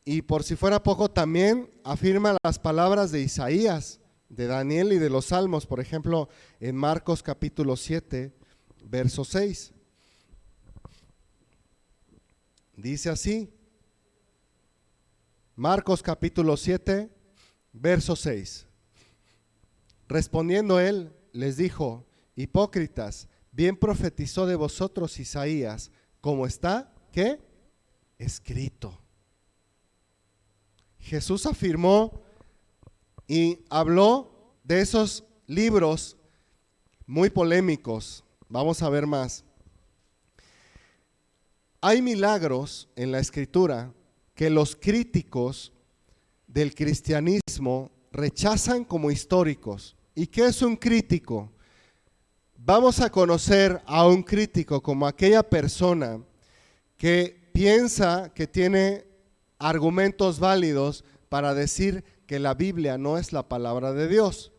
Y por si fuera poco, también afirma las palabras de Isaías, de Daniel y de los Salmos, por ejemplo, en Marcos capítulo 7, verso 6. Dice así, Marcos capítulo 7, verso 6. Respondiendo él, les dijo, hipócritas, bien profetizó de vosotros Isaías, como está, ¿qué? Escrito. Jesús afirmó y habló de esos libros muy polémicos. Vamos a ver más. Hay milagros en la Escritura que los críticos del cristianismo rechazan como históricos. ¿Y qué es un crítico? Vamos a conocer a un crítico como aquella persona que piensa que tiene argumentos válidos para decir que la Biblia no es la palabra de Dios.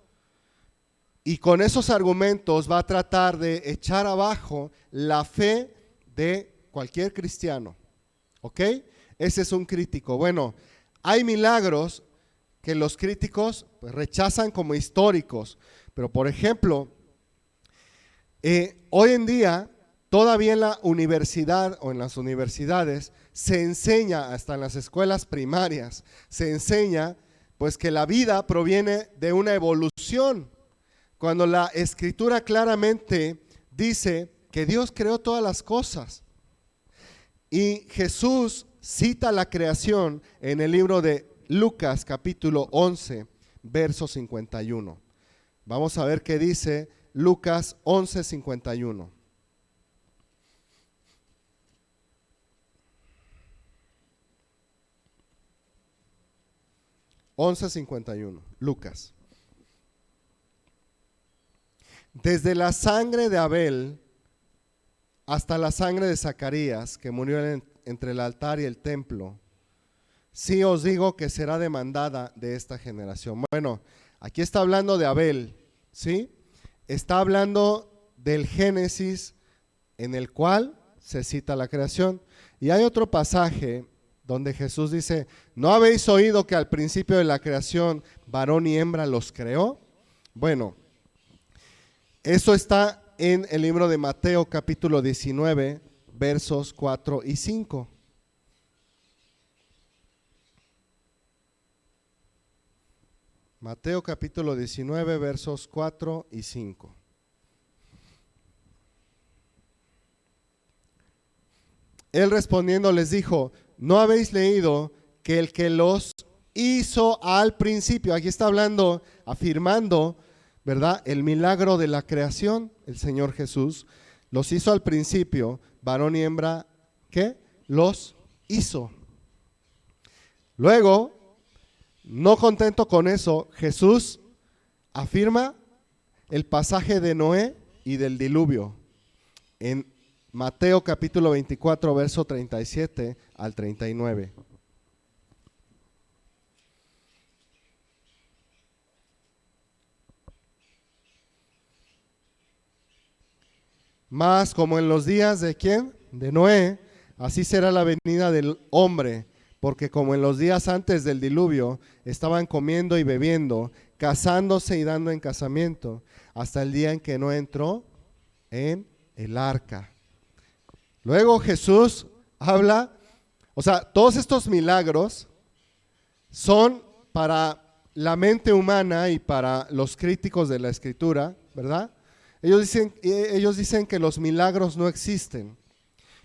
Y con esos argumentos va a tratar de echar abajo la fe de cualquier cristiano. ¿Ok? Ese es un crítico. Bueno, hay milagros que los críticos rechazan como históricos, pero por ejemplo, hoy en día todavía en la universidad o en las universidades se enseña, hasta en las escuelas primarias, se enseña pues que la vida proviene de una evolución, cuando la Escritura claramente dice que Dios creó todas las cosas. Y Jesús cita la creación en el libro de Lucas capítulo 11, verso 51. Vamos a ver qué dice Lucas 11, 51. Lucas. Desde la sangre de Abel hasta la sangre de Zacarías, que murió entre el altar y el templo, sí os digo que será demandada de esta generación. Bueno, aquí está hablando de Abel, ¿sí? Está hablando del Génesis en el cual se cita la creación. Y hay otro pasaje donde Jesús dice, ¿no habéis oído que al principio de la creación varón y hembra los creó? Bueno, eso está en el libro de Mateo capítulo 19, versos 4 y 5. Mateo capítulo 19, versos 4 y 5. Él respondiendo les dijo: ¿no habéis leído que el que los hizo al principio? Aquí está hablando, afirmando, ¿verdad?, el milagro de la creación. El Señor Jesús los hizo al principio, varón y hembra, ¿qué? Los hizo. Luego, no contento con eso, Jesús afirma el pasaje de Noé y del diluvio en Mateo capítulo 24, verso 37 al 39. Mas como en los días de ¿quién? De Noé, así será la venida del hombre, porque como en los días antes del diluvio estaban comiendo y bebiendo, casándose y dando en casamiento, hasta el día en que no entró en el arca. Luego Jesús habla, o sea, todos estos milagros son para la mente humana y para los críticos de la Escritura, ¿verdad? Ellos dicen que los milagros no existen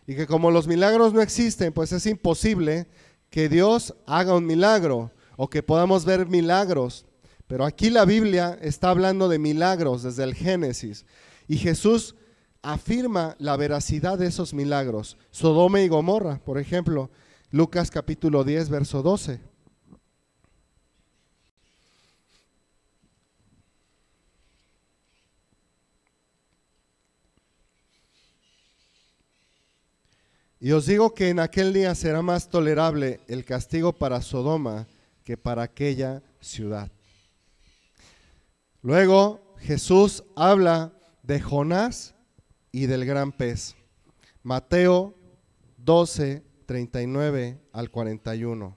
y que como los milagros no existen, pues es imposible que Dios haga un milagro o que podamos ver milagros. Pero aquí la Biblia está hablando de milagros desde el Génesis y Jesús afirma la veracidad de esos milagros. Sodoma y Gomorra, por ejemplo, Lucas capítulo 10, verso 12. Y os digo que en aquel día será más tolerable el castigo para Sodoma que para aquella ciudad. Luego Jesús habla de Jonás y del gran pez. Mateo 12, 39 al 41.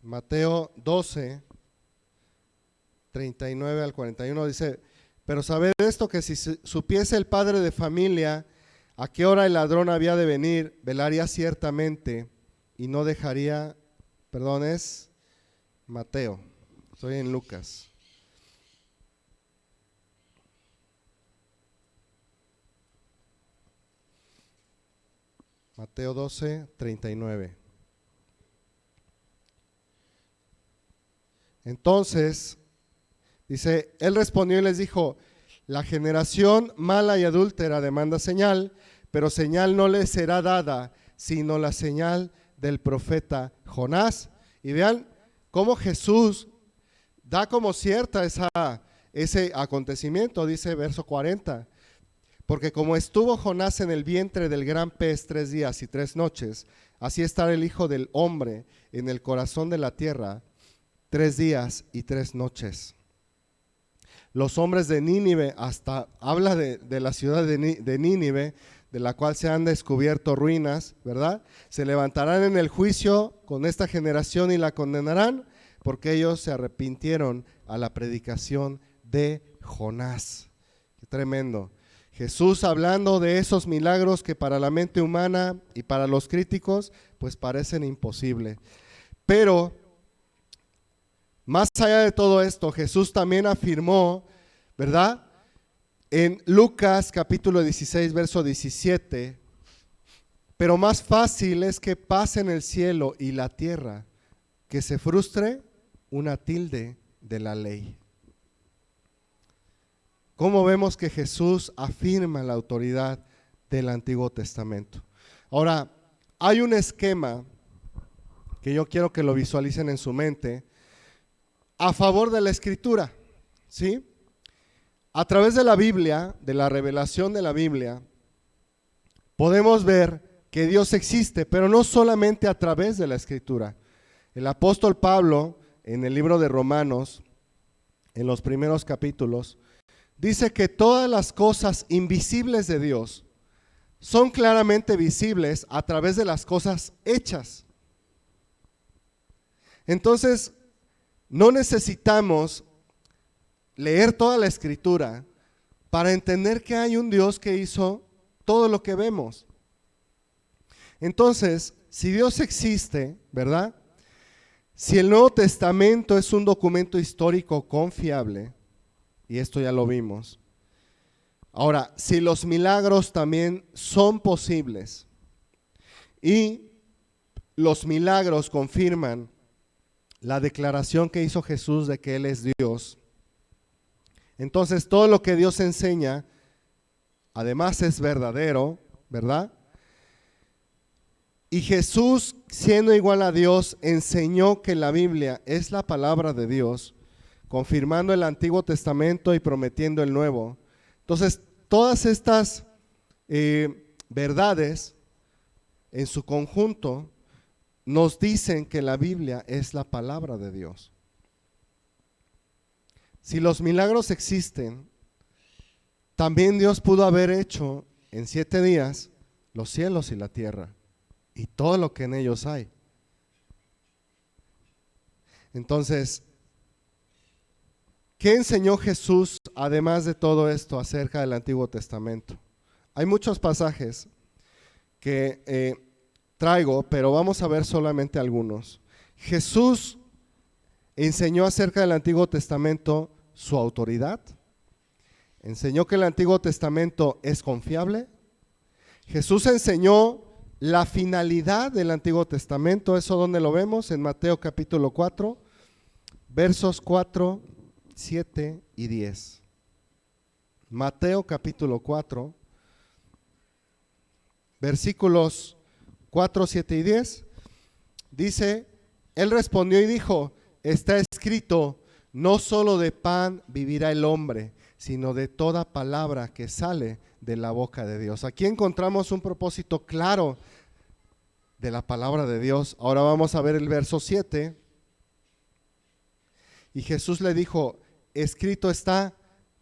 Mateo 12, 39 al 41 dice: pero sabed esto, que si supiese el padre de familia a qué hora el ladrón había de venir, velaría ciertamente y no dejaría. Perdón, es Mateo, estoy en Lucas. Mateo 12, 39. Entonces, dice, él respondió y les dijo: la generación mala y adúltera demanda señal, pero señal no le será dada, sino la señal del profeta Jonás. Y vean cómo Jesús da como cierta ese acontecimiento, dice verso 40. Porque como estuvo Jonás en el vientre del gran pez 3 días y 3 noches, así estará el Hijo del Hombre en el corazón de la tierra 3 días y 3 noches. Los hombres de Nínive, hasta habla de la ciudad de Nínive, de la cual se han descubierto ruinas, ¿verdad? Se levantarán en el juicio con esta generación y la condenarán, porque ellos se arrepintieron a la predicación de Jonás. Qué tremendo. Jesús hablando de esos milagros que para la mente humana y para los críticos pues parecen imposibles. Pero más allá de todo esto, Jesús también afirmó, ¿verdad?, en Lucas capítulo 16, verso 17, pero más fácil es que pasen el cielo y la tierra, que se frustre una tilde de la ley. ¿Cómo vemos que Jesús afirma la autoridad del Antiguo Testamento? Ahora, hay un esquema que yo quiero que lo visualicen en su mente a favor de la Escritura, ¿sí? A través de la Biblia, de la revelación de la Biblia, podemos ver que Dios existe, pero no solamente a través de la Escritura. El apóstol Pablo, en el libro de Romanos, en los primeros capítulos, dice que todas las cosas invisibles de Dios son claramente visibles a través de las cosas hechas. Entonces, no necesitamos leer toda la Escritura para entender que hay un Dios que hizo todo lo que vemos. Entonces, si Dios existe, ¿verdad? Si el Nuevo Testamento es un documento histórico confiable, y esto ya lo vimos. Ahora, si los milagros también son posibles y los milagros confirman la declaración que hizo Jesús de que Él es Dios, entonces todo lo que Dios enseña, además es verdadero, ¿verdad? Y Jesús, siendo igual a Dios, enseñó que la Biblia es la palabra de Dios, confirmando el Antiguo Testamento y prometiendo el Nuevo. Entonces, todas estas verdades en su conjunto nos dicen que la Biblia es la palabra de Dios. Si los milagros existen, también Dios pudo haber hecho en 7 días los cielos y la tierra y todo lo que en ellos hay. Entonces, ¿qué enseñó Jesús además de todo esto acerca del Antiguo Testamento? Hay muchos pasajes que traigo, pero vamos a ver solamente algunos. Jesús enseñó acerca del Antiguo Testamento su autoridad. Enseñó que el Antiguo Testamento es confiable. Jesús enseñó la finalidad del Antiguo Testamento. ¿Eso dónde lo vemos? En Mateo capítulo 4, versos 4, 7 y 10. Mateo capítulo 4, versículos 4, 7 y 10. Dice, Él respondió y dijo, está escrito, no solo de pan vivirá el hombre, sino de toda palabra que sale de la boca de Dios. Aquí encontramos un propósito claro de la palabra de Dios. Ahora vamos a ver el verso 7. Y Jesús le dijo, escrito está,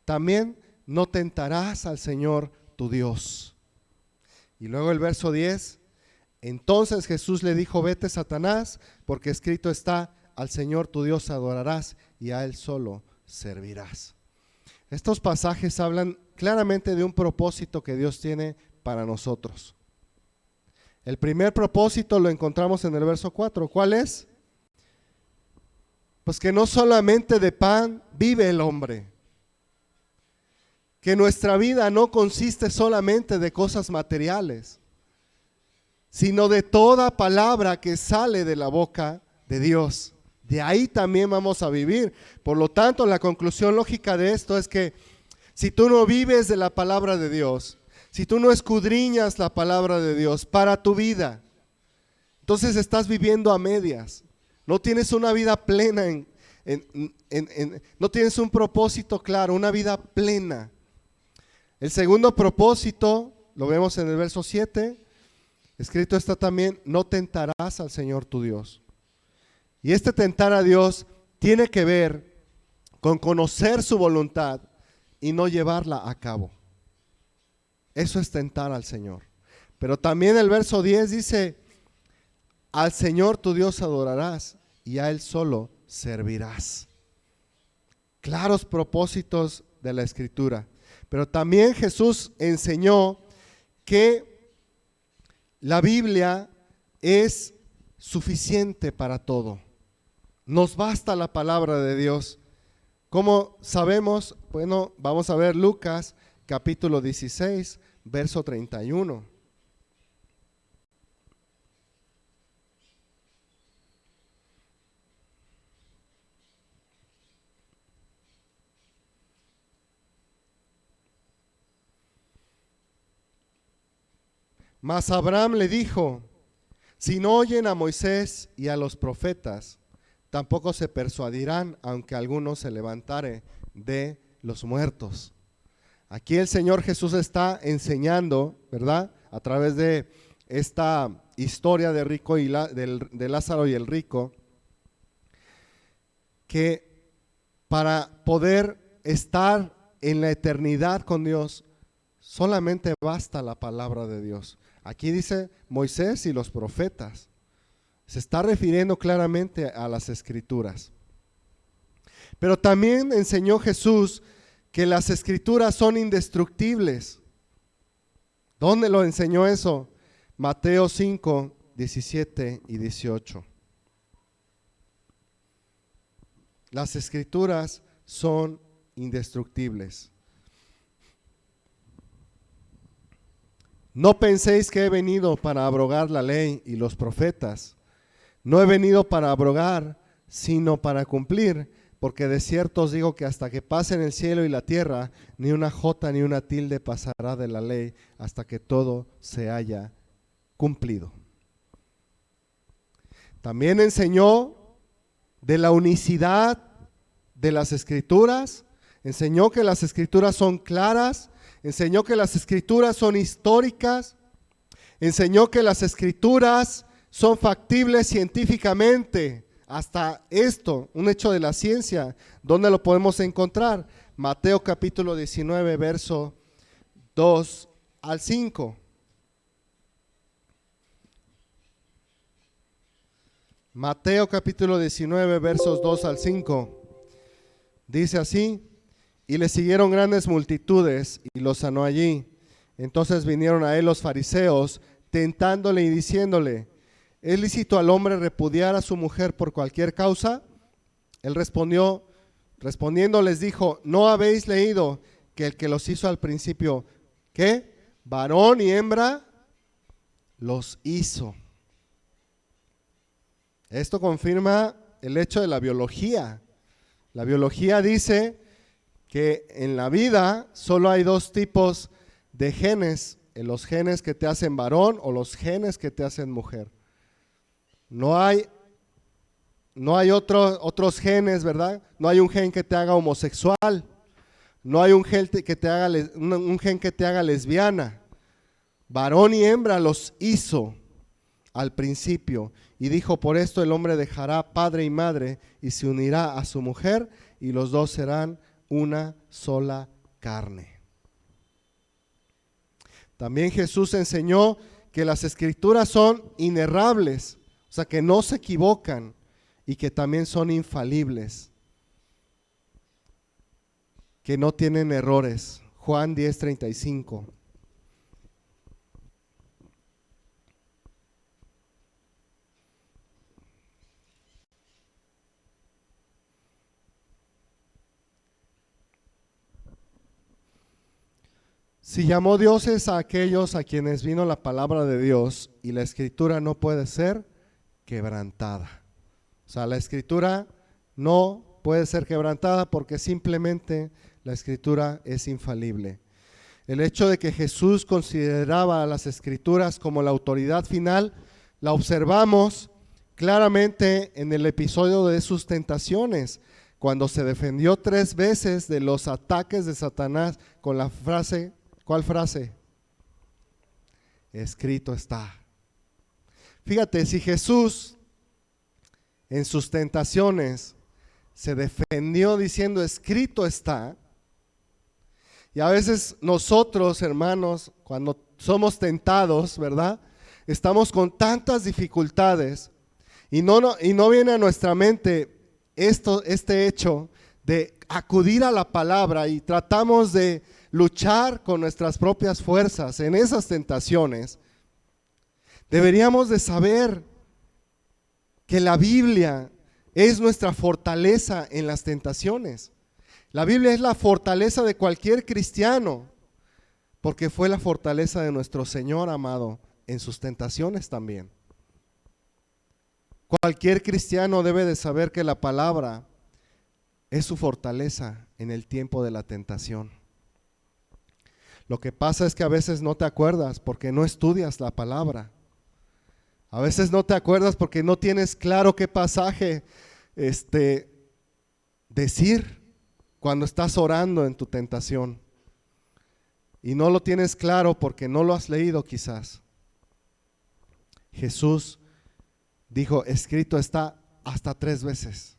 también no tentarás al Señor tu Dios. Y luego el verso 10, entonces Jesús le dijo, vete Satanás, porque escrito está, al Señor tu Dios adorarás y a Él solo servirás. Estos pasajes hablan claramente de un propósito que Dios tiene para nosotros. El primer propósito lo encontramos en el verso 4. ¿Cuál es? Pues que no solamente de pan vive el hombre, que nuestra vida no consiste solamente de cosas materiales, sino de toda palabra que sale de la boca de Dios. De ahí también vamos a vivir. Por lo tanto, la conclusión lógica de esto es que si tú no vives de la palabra de Dios, si tú no escudriñas la palabra de Dios para tu vida, entonces estás viviendo a medias. No tienes una vida plena, no tienes un propósito claro, una vida plena. El segundo propósito, lo vemos en el verso 7, escrito está también, no tentarás al Señor tu Dios. Y este tentar a Dios tiene que ver con conocer su voluntad y no llevarla a cabo. Eso es tentar al Señor. Pero también el verso 10 dice, al Señor tu Dios adorarás y a Él solo servirás. Claros propósitos de la Escritura. Pero también Jesús enseñó que la Biblia es suficiente para todo. Nos basta la palabra de Dios. ¿Cómo sabemos? Bueno, vamos a ver Lucas capítulo 16, verso 31. Mas Abraham le dijo, si no oyen a Moisés y a los profetas, tampoco se persuadirán, aunque alguno se levantare de los muertos. Aquí el Señor Jesús está enseñando, ¿verdad? A través de esta historia de rico y de Lázaro y el rico, que para poder estar en la eternidad con Dios, solamente basta la palabra de Dios. Aquí dice Moisés y los profetas. Se está refiriendo claramente a las Escrituras. Pero también enseñó Jesús que las escrituras son indestructibles. ¿Dónde lo enseñó eso? Mateo 5, 17 y 18. Las escrituras son indestructibles. No penséis que he venido para abrogar la ley y los profetas. No he venido para abrogar, sino para cumplir, porque de cierto os digo que hasta que pasen el cielo y la tierra, ni una jota ni una tilde pasará de la ley hasta que todo se haya cumplido. También enseñó de la unicidad de las escrituras, enseñó que las escrituras son claras, enseñó que las escrituras son históricas, enseñó que las escrituras son factibles científicamente. Hasta esto, un hecho de la ciencia, ¿dónde lo podemos encontrar? Mateo capítulo 19, verso 2 al 5. Mateo capítulo 19, versos 2 al 5. Dice así: y le siguieron grandes multitudes y los sanó allí. Entonces vinieron a él los fariseos, tentándole y diciéndole: ¿es lícito al hombre repudiar a su mujer por cualquier causa? Él respondiendo les dijo: ¿no habéis leído que el que los hizo al principio, ¿qué? Varón y hembra los hizo. Esto confirma el hecho de la biología. La biología dice que en la vida solo hay dos tipos de genes: los genes que te hacen varón o los genes que te hacen mujer. No hay otros genes, ¿verdad? No hay un gen que te haga homosexual, no hay un gen que te haga lesbiana. Varón y hembra los hizo al principio, y dijo: por esto el hombre dejará padre y madre y se unirá a su mujer, y los dos serán una sola carne. También Jesús enseñó que las escrituras son inerrables, o sea, que no se equivocan, y que también son infalibles, que no tienen errores. Juan 10:35. Si llamó dioses a aquellos a quienes vino la palabra de Dios, y la escritura no puede ser quebrantada. O sea, la escritura no puede ser quebrantada porque simplemente la escritura es infalible. El hecho de que Jesús consideraba a las escrituras como la autoridad final, la observamos claramente en el episodio de sus tentaciones, cuando se defendió 3 veces de los ataques de Satanás con la frase, ¿cuál frase? Escrito está. Fíjate, si Jesús en sus tentaciones se defendió diciendo escrito está, y a veces nosotros, hermanos, cuando somos tentados, ¿verdad? Estamos con tantas dificultades y no viene a nuestra mente este hecho de acudir a la palabra, y tratamos de luchar con nuestras propias fuerzas en esas tentaciones. Deberíamos de saber que la Biblia es nuestra fortaleza en las tentaciones. La Biblia es la fortaleza de cualquier cristiano, porque fue la fortaleza de nuestro Señor amado en sus tentaciones también. Cualquier cristiano debe de saber que la palabra es su fortaleza en el tiempo de la tentación. Lo que pasa es que a veces no te acuerdas porque no estudias la palabra. A veces no te acuerdas porque no tienes claro qué pasaje decir cuando estás orando en tu tentación. Y no lo tienes claro porque no lo has leído quizás. Jesús dijo, escrito está, hasta 3 veces.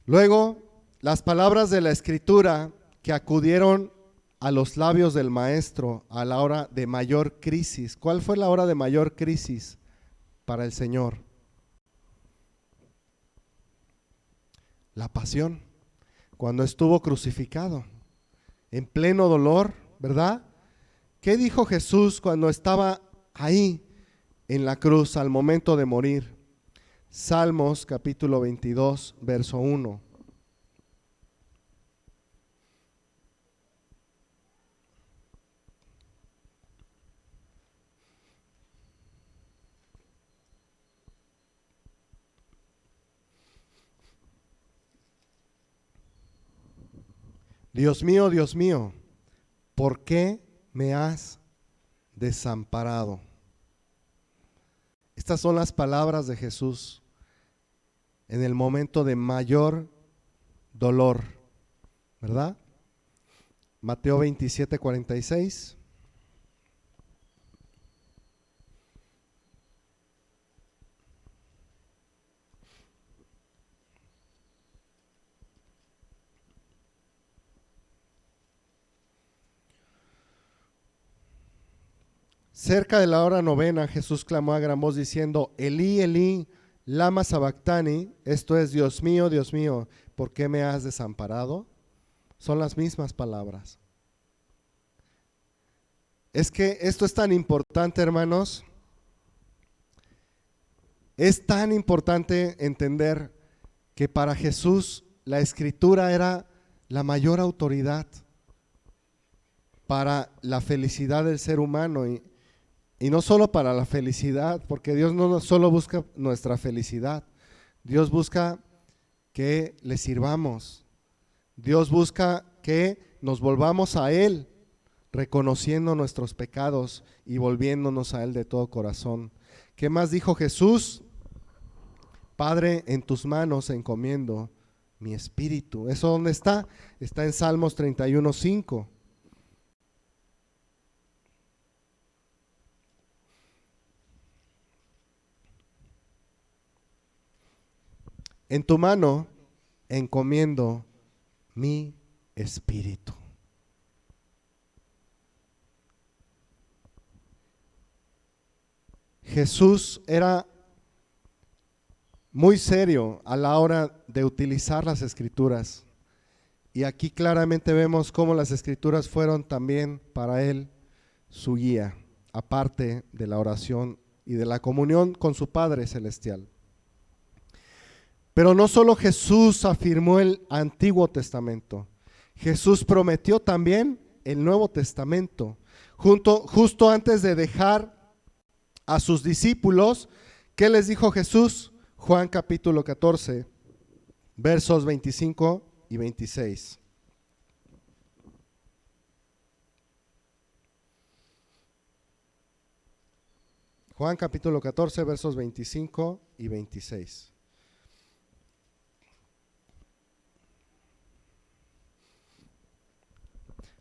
Luego, las palabras de la escritura que acudieron a los labios del maestro a la hora de mayor crisis. ¿Cuál fue la hora de mayor crisis para el Señor? La pasión, cuando estuvo crucificado, en pleno dolor, ¿verdad? ¿Qué dijo Jesús cuando estaba ahí en la cruz al momento de morir? Salmos capítulo 22, verso 1. Dios mío, ¿por qué me has desamparado? Estas son las palabras de Jesús en el momento de mayor dolor, ¿verdad? Mateo 27, 46. Cerca de la hora novena, Jesús clamó a gran voz diciendo, Elí, Elí, lama sabactani, esto es, Dios mío, ¿por qué me has desamparado? Son las mismas palabras. Es que esto es tan importante, hermanos. Es tan importante entender que para Jesús la Escritura era la mayor autoridad para la felicidad del ser humano y no solo para la felicidad, porque Dios no solo busca nuestra felicidad, Dios busca que le sirvamos, Dios busca que nos volvamos a Él, reconociendo nuestros pecados y volviéndonos a Él de todo corazón. ¿Qué más dijo Jesús? Padre, en tus manos encomiendo mi espíritu. ¿Eso dónde está? Está en Salmos 31:5. En tu mano encomiendo mi espíritu. Jesús era muy serio a la hora de utilizar las Escrituras. Y aquí claramente vemos cómo las Escrituras fueron también para él su guía, aparte de la oración y de la comunión con su Padre Celestial. Pero no solo Jesús afirmó el Antiguo Testamento, Jesús prometió también el Nuevo Testamento. Justo antes de dejar a sus discípulos, ¿qué les dijo Jesús? Juan capítulo 14, versos 25 y 26. Juan capítulo 14, versos 25 y 26.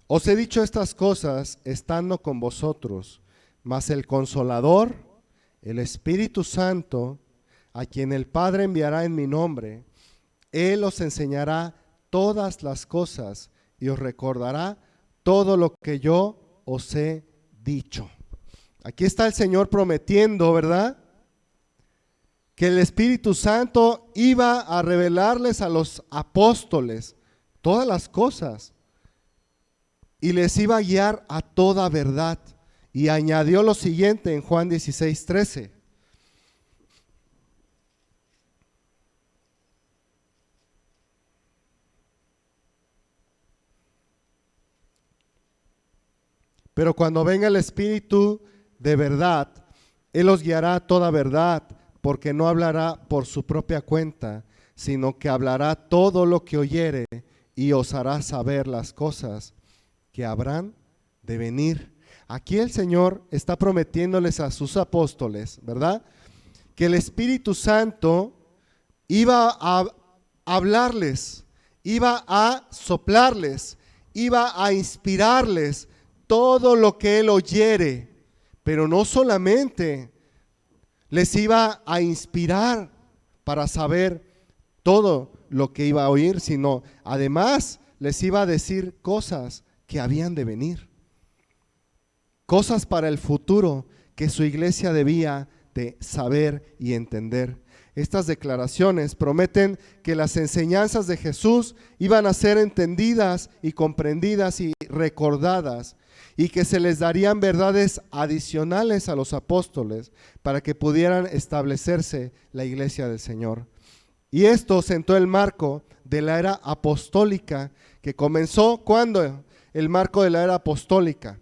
Os he dicho estas cosas estando con vosotros, mas el Consolador, el Espíritu Santo, a quien el Padre enviará en mi nombre, Él os enseñará todas las cosas y os recordará todo lo que yo os he dicho. Aquí está el Señor prometiendo, ¿verdad?, que el Espíritu Santo iba a revelarles a los apóstoles todas las cosas y les iba a guiar a toda verdad. Y añadió lo siguiente en Juan 16:13. Pero cuando venga el Espíritu de verdad, Él os guiará a toda verdad, porque no hablará por su propia cuenta, sino que hablará todo lo que oyere y os hará saber las cosas que habrán de venir. Aquí el Señor está prometiéndoles a sus apóstoles, ¿verdad?, que el Espíritu Santo iba a hablarles, iba a soplarles, iba a inspirarles todo lo que Él oyere, pero no solamente les iba a inspirar para saber todo lo que iba a oír, sino además les iba a decir cosas que habían de venir, cosas para el futuro que su iglesia debía de saber y entender. Estas declaraciones prometen que las enseñanzas de Jesús iban a ser entendidas y comprendidas y recordadas, y que se les darían verdades adicionales a los apóstoles para que pudieran establecerse la iglesia del Señor. Y esto sentó el marco de la era apostólica, que comenzó ¿cuándo? El marco de la era apostólica.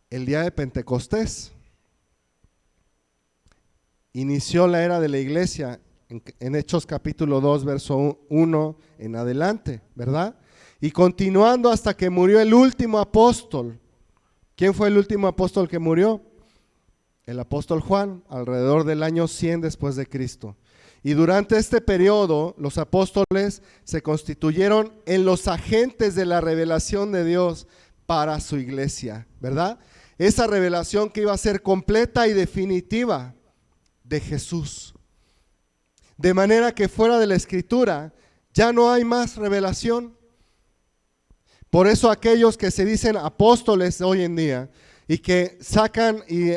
El día de Pentecostés. Inició la era de la iglesia en Hechos capítulo 2, verso 1 en adelante, ¿verdad? Y continuando hasta que murió el último apóstol. ¿Quién fue el último apóstol que murió? El apóstol Juan, alrededor del año 100 después de Cristo. Y durante este periodo, los apóstoles se constituyeron en los agentes de la revelación de Dios para su iglesia, ¿verdad? Esa revelación que iba a ser completa y definitiva de Jesús. De manera que fuera de la Escritura ya no hay más revelación. Por eso aquellos que se dicen apóstoles hoy en día y que sacan y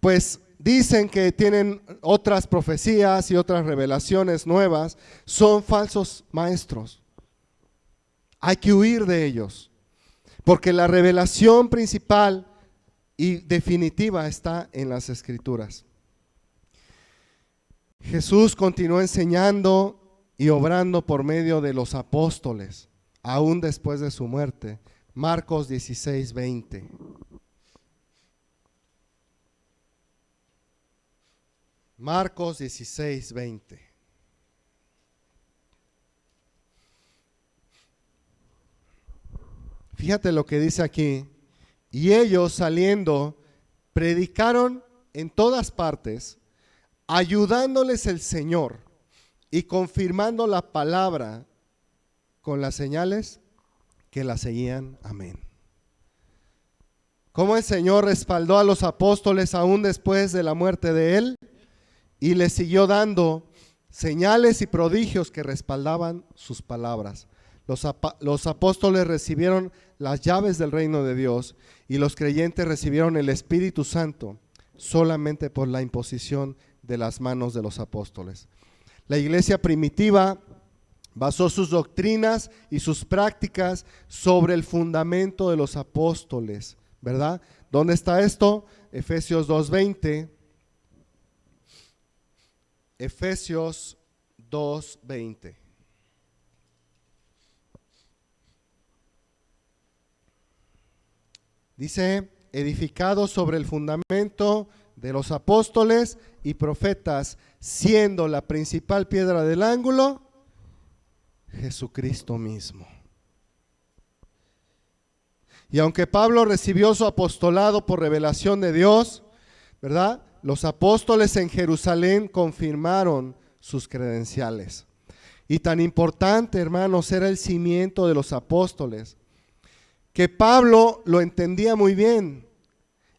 pues dicen que tienen otras profecías y otras revelaciones nuevas, son falsos maestros. Hay que huir de ellos, porque la revelación principal y definitiva está en las Escrituras. Jesús continuó enseñando y obrando por medio de los apóstoles, aún después de su muerte. Marcos 16:20. Marcos 16:20. Fíjate lo que dice aquí. Y ellos saliendo predicaron en todas partes, ayudándoles el Señor y confirmando la palabra con las señales que la seguían. Amén. Cómo el Señor respaldó a los apóstoles aún después de la muerte de él y les siguió señales y prodigios que respaldaban sus palabras. Los apóstoles recibieron las llaves del reino de Dios y los creyentes recibieron el Espíritu Santo solamente por la imposición de las manos de los apóstoles. La iglesia primitiva basó sus doctrinas y sus prácticas sobre el fundamento de los apóstoles, ¿verdad? ¿Dónde está esto? Efesios 2:20. Efesios 2:20. Dice, edificado sobre el fundamento de los apóstoles y profetas, siendo la principal piedra del ángulo Jesucristo mismo. Y aunque Pablo recibió su apostolado por revelación de Dios, ¿verdad? Los apóstoles en Jerusalén confirmaron sus credenciales. Y tan importante, hermanos, era el cimiento de los apóstoles, que Pablo lo entendía muy bien.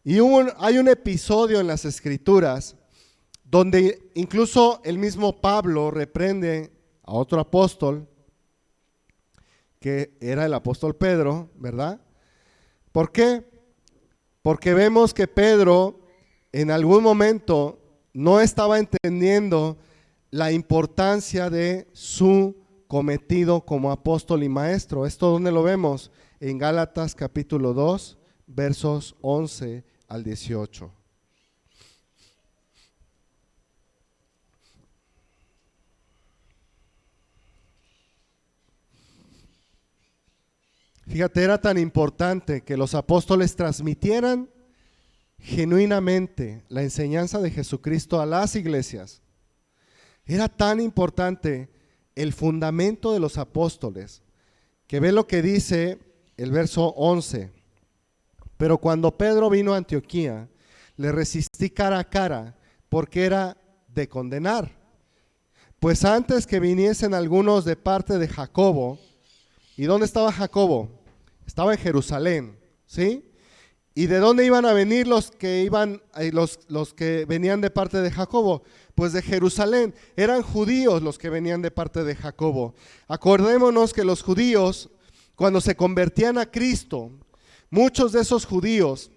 Y hay un episodio en las Escrituras donde incluso el mismo Pablo reprende a otro apóstol, que era el apóstol Pedro, ¿verdad? ¿Por qué? Porque vemos que Pedro en algún momento no estaba entendiendo la importancia de su cometido como apóstol y maestro. ¿Esto dónde lo vemos? En Gálatas capítulo 2, versos 11 al 18. Fíjate, era tan importante que los apóstoles transmitieran genuinamente la enseñanza de Jesucristo a las iglesias. Era tan importante el fundamento de los apóstoles, que ve lo que dice el verso 11. Pero cuando Pedro vino a Antioquía, le resistí cara a cara, porque era de condenar. Pues antes que viniesen algunos de parte de Jacobo. ¿Y dónde estaba Jacobo? Estaba en Jerusalén, ¿sí? ¿Y de dónde iban a venir los que venían de parte de Jacobo? Pues de Jerusalén. Eran judíos los que venían de parte de Jacobo. Acordémonos que los judíos, cuando se convertían a Cristo, muchos de esos judíos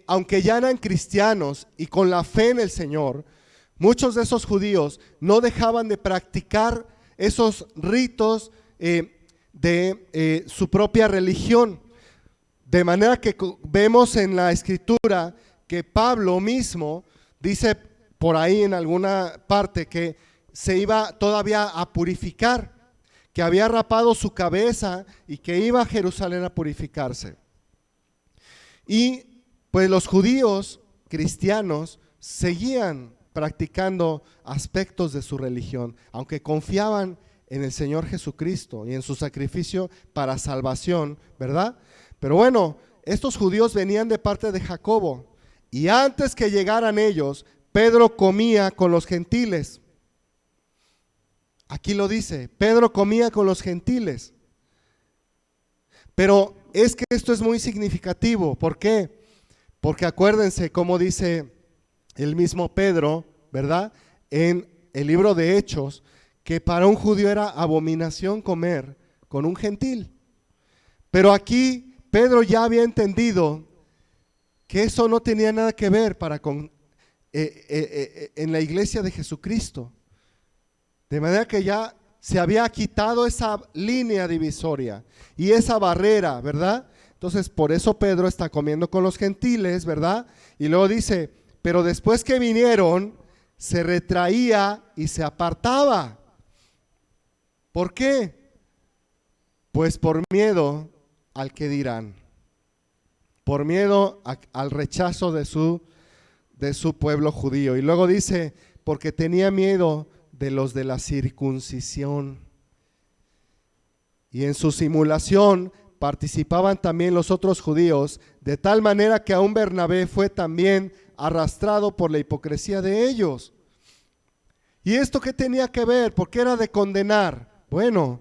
aunque ya eran cristianos y con la fe en el Señor, muchos de esos judíos no dejaban de practicar esos ritos de su propia religión. De manera que vemos en la Escritura que Pablo mismo dice por ahí en alguna parte que se iba todavía a purificar, que había rapado su cabeza y que iba a Jerusalén a purificarse. Y pues los judíos cristianos seguían practicando aspectos de su religión, aunque confiaban en el Señor Jesucristo y en su sacrificio para salvación, ¿verdad? Pero bueno, estos judíos venían de parte de Jacobo, y antes que llegaran ellos, Pedro comía con los gentiles. Aquí lo dice, Pedro comía con los gentiles. Pero es que esto es muy significativo. ¿Por qué? Porque acuérdense cómo dice el mismo Pedro, ¿verdad? En el libro de Hechos, que para un judío era abominación comer con un gentil. Pero aquí Pedro ya había entendido que eso no tenía nada que ver en la iglesia de Jesucristo. De manera que ya se había quitado esa línea divisoria y esa barrera, ¿verdad? Entonces por eso Pedro está comiendo con los gentiles, ¿verdad? Y luego dice, pero después que vinieron, se retraía y se apartaba. ¿Por qué? Pues por miedo al que dirán, por miedo al rechazo de su pueblo judío. Y luego dice, porque tenía miedo de los de la circuncisión. Y en su simulación participaban también los otros judíos, de tal manera que aún Bernabé fue también arrastrado por la hipocresía de ellos. ¿Y esto qué tenía que ver? ¿Por qué era de condenar? Bueno,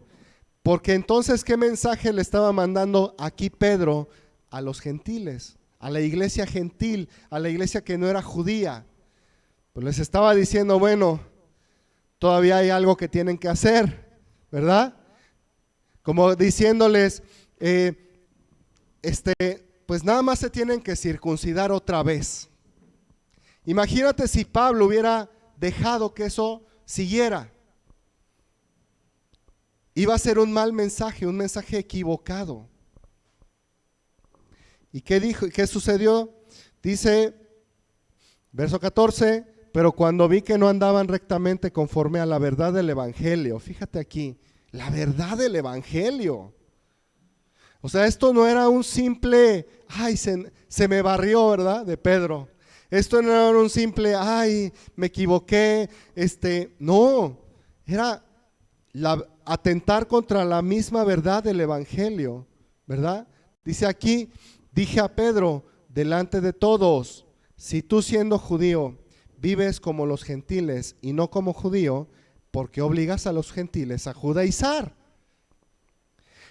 porque entonces ¿qué mensaje le estaba mandando aquí Pedro a los gentiles, a la iglesia gentil, a la iglesia que no era judía? Pues les estaba diciendo, bueno, todavía hay algo que tienen que hacer, ¿verdad? Como diciéndoles, pues nada más se tienen que circuncidar otra vez. Imagínate si Pablo hubiera dejado que eso siguiera. Iba a ser un mal mensaje, un mensaje equivocado. ¿Y qué dijo? ¿Qué sucedió? Dice, verso 14, pero cuando vi que no andaban rectamente conforme a la verdad del evangelio, fíjate aquí, la verdad del evangelio. O sea, esto no era un simple, ay, se me barrió, ¿verdad? De Pedro. Esto no era un simple, ay, me equivoqué. No, era atentar contra la misma verdad del evangelio, ¿verdad? Dice aquí, dije a Pedro, delante de todos, si tú siendo judío vives como los gentiles y no como judío, ¿por qué obligas a los gentiles a judaizar?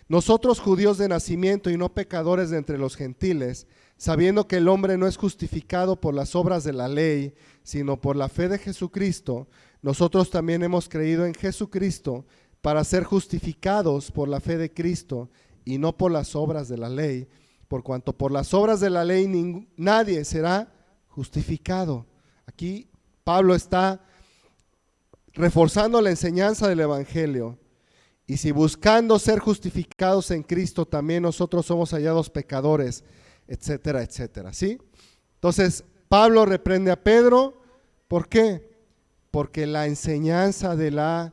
Nosotros judíos de nacimiento y no pecadores de entre los gentiles, sabiendo que el hombre no es justificado por las obras de la ley, sino por la fe de Jesucristo, nosotros también hemos creído en Jesucristo para ser justificados por la fe de Cristo y no por las obras de la ley, por cuanto por las obras de la ley nadie será justificado. Aquí Pablo está reforzando la enseñanza del evangelio. Y si buscando ser justificados en Cristo también nosotros somos hallados pecadores, etcétera, etcétera, ¿sí? Entonces Pablo reprende a Pedro. ¿Por qué? Porque la enseñanza del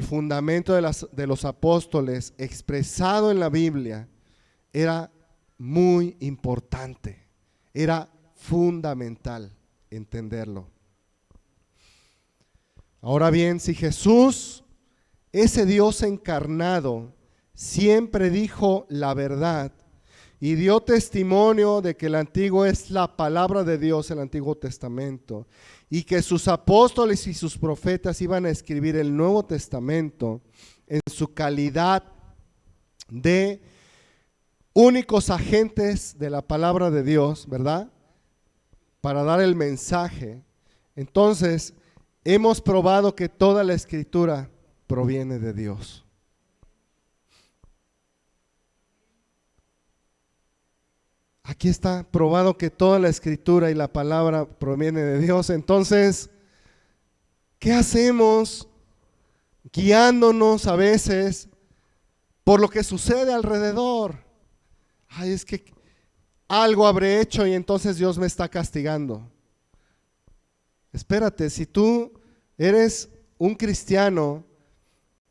fundamento de los apóstoles expresado en la Biblia era muy importante, era fundamental entenderlo. Ahora bien, si Jesús, ese Dios encarnado, siempre dijo la verdad y dio testimonio de que el antiguo es la palabra de Dios, el Antiguo Testamento, y que sus apóstoles y sus profetas iban a escribir el Nuevo Testamento en su calidad de únicos agentes de la palabra de Dios, ¿verdad? Para dar el mensaje. Entonces, hemos probado que toda la Escritura proviene de Dios. Aquí está probado que toda la escritura y la palabra proviene de Dios. Entonces, ¿qué hacemos guiándonos a veces por lo que sucede alrededor? Ay, es que algo habré hecho y entonces Dios me está castigando. Espérate, si tú eres un cristiano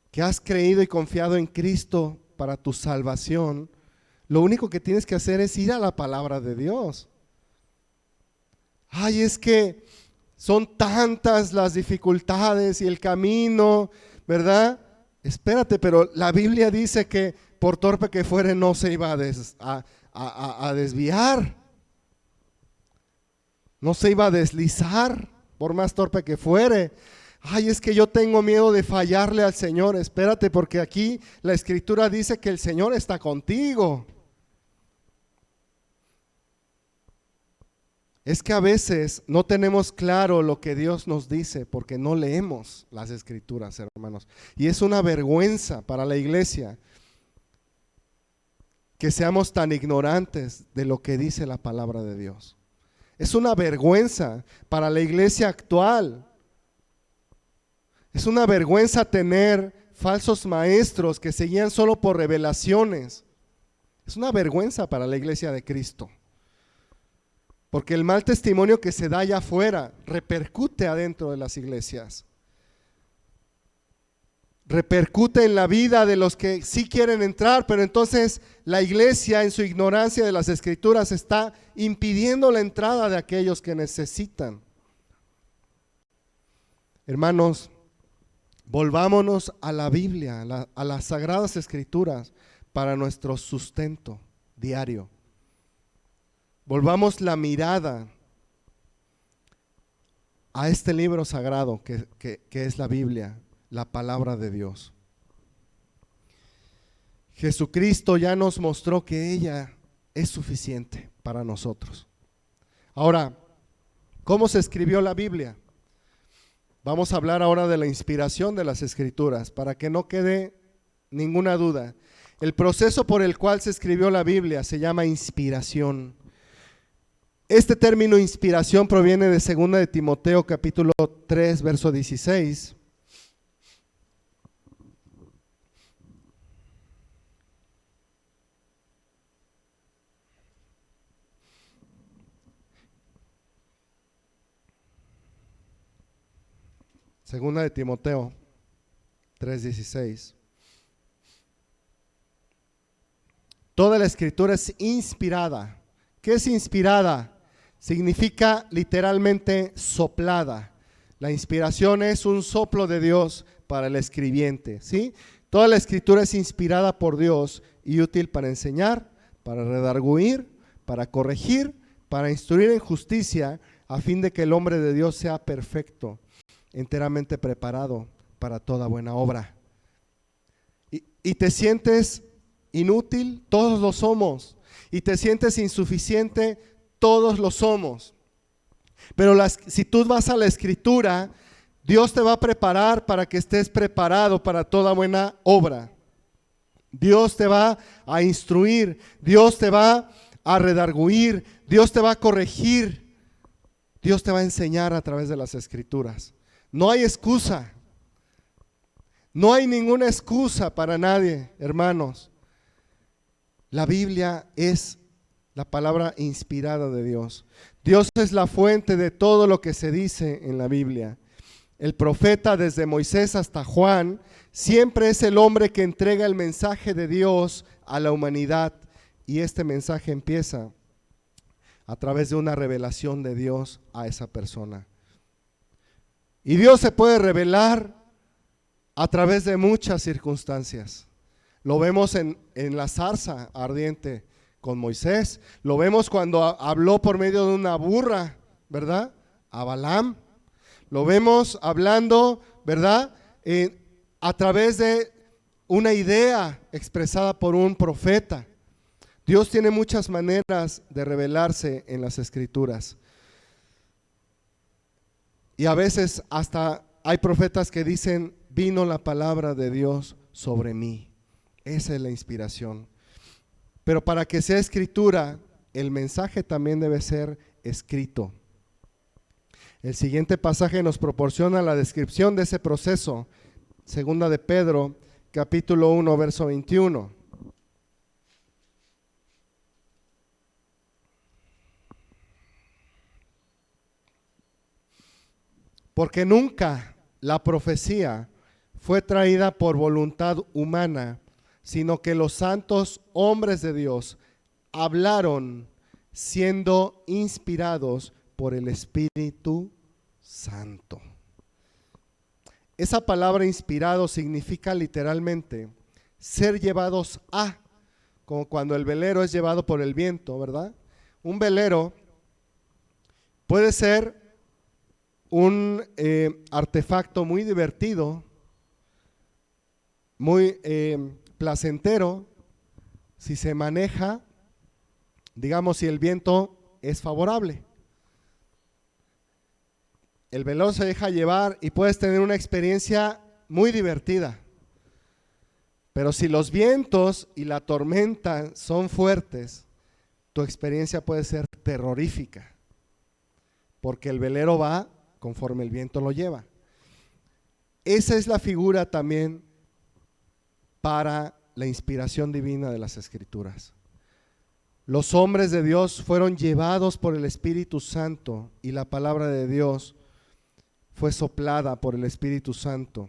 que has creído y confiado en Cristo para tu salvación, lo único que tienes que hacer es ir a la palabra de Dios. Ay, es que son tantas las dificultades y el camino, ¿verdad? Espérate, pero la Biblia dice que por torpe que fuere no se iba a desviar, no se iba a deslizar, por más torpe que fuere. Ay, es que yo tengo miedo de fallarle al Señor. Espérate, porque aquí la Escritura dice que el Señor está contigo. Es que a veces no tenemos claro lo que Dios nos dice porque no leemos las Escrituras, hermanos. Y es una vergüenza para la iglesia que seamos tan ignorantes de lo que dice la palabra de Dios. Es una vergüenza para la iglesia actual. Es una vergüenza tener falsos maestros que se guían solo por revelaciones. Es una vergüenza para la iglesia de Cristo. Porque el mal testimonio que se da allá afuera repercute adentro de las iglesias. Repercute en la vida de los que sí quieren entrar, pero entonces la iglesia en su ignorancia de las Escrituras está impidiendo la entrada de aquellos que necesitan. Hermanos, volvámonos a la Biblia, a las Sagradas Escrituras para nuestro sustento diario. Volvamos la mirada a este libro sagrado que es la Biblia, la palabra de Dios. Jesucristo ya nos mostró que ella es suficiente para nosotros. Ahora, ¿cómo se escribió la Biblia? Vamos a hablar ahora de la inspiración de las Escrituras, para que no quede ninguna duda. El proceso por el cual se escribió la Biblia se llama inspiración. Este término inspiración proviene de 2 de Timoteo capítulo 3, verso 16. Segunda de Timoteo 3:16. Toda la escritura es inspirada. ¿Qué es inspirada? Significa literalmente soplada. La inspiración es un soplo de Dios para el escribiente, ¿sí? Toda la escritura es inspirada por Dios y útil para enseñar, para redarguir, para corregir, para instruir en justicia, a fin de que el hombre de Dios sea perfecto, enteramente preparado para toda buena obra. Y te sientes inútil, todos lo somos. Y te sientes insuficiente, todos lo somos. Pero si tú vas a la Escritura, Dios te va a preparar para que estés preparado para toda buena obra. Dios te va a instruir, Dios te va a redarguir, Dios te va a corregir, Dios te va a enseñar a través de las Escrituras. No hay excusa, no hay ninguna excusa para nadie, hermanos. La Biblia es la palabra inspirada de Dios. Dios es la fuente de todo lo que se dice en la Biblia. El profeta, desde Moisés hasta Juan, siempre es el hombre que entrega el mensaje de Dios a la humanidad, y este mensaje empieza a través de una revelación de Dios a esa persona. Y Dios se puede revelar a través de muchas circunstancias. Lo vemos en la zarza ardiente con Moisés. Lo vemos cuando habló por medio de una burra, ¿verdad? A Balaam. Lo vemos hablando, ¿verdad? A través de una idea expresada por un profeta. Dios tiene muchas maneras de revelarse en las Escrituras. Y a veces hasta hay profetas que dicen, vino la palabra de Dios sobre mí. Esa es la inspiración. Pero para que sea escritura, el mensaje también debe ser escrito. El siguiente pasaje nos proporciona la descripción de ese proceso. Segunda de Pedro, capítulo 1, verso 21. Porque nunca la profecía fue traída por voluntad humana, sino que los santos hombres de Dios hablaron siendo inspirados por el Espíritu Santo. Esa palabra inspirado significa literalmente ser llevados a, como cuando el velero es llevado por el viento, ¿verdad? Un velero puede ser un artefacto muy divertido, muy placentero, si se maneja, digamos, si el viento es favorable. El velero se deja llevar y puedes tener una experiencia muy divertida. Pero si los vientos y la tormenta son fuertes, tu experiencia puede ser terrorífica, porque el velero va conforme el viento lo lleva. Esa es la figura también para la inspiración divina de las Escrituras. Los hombres de Dios fueron llevados por el Espíritu Santo y la palabra de Dios fue soplada por el Espíritu Santo,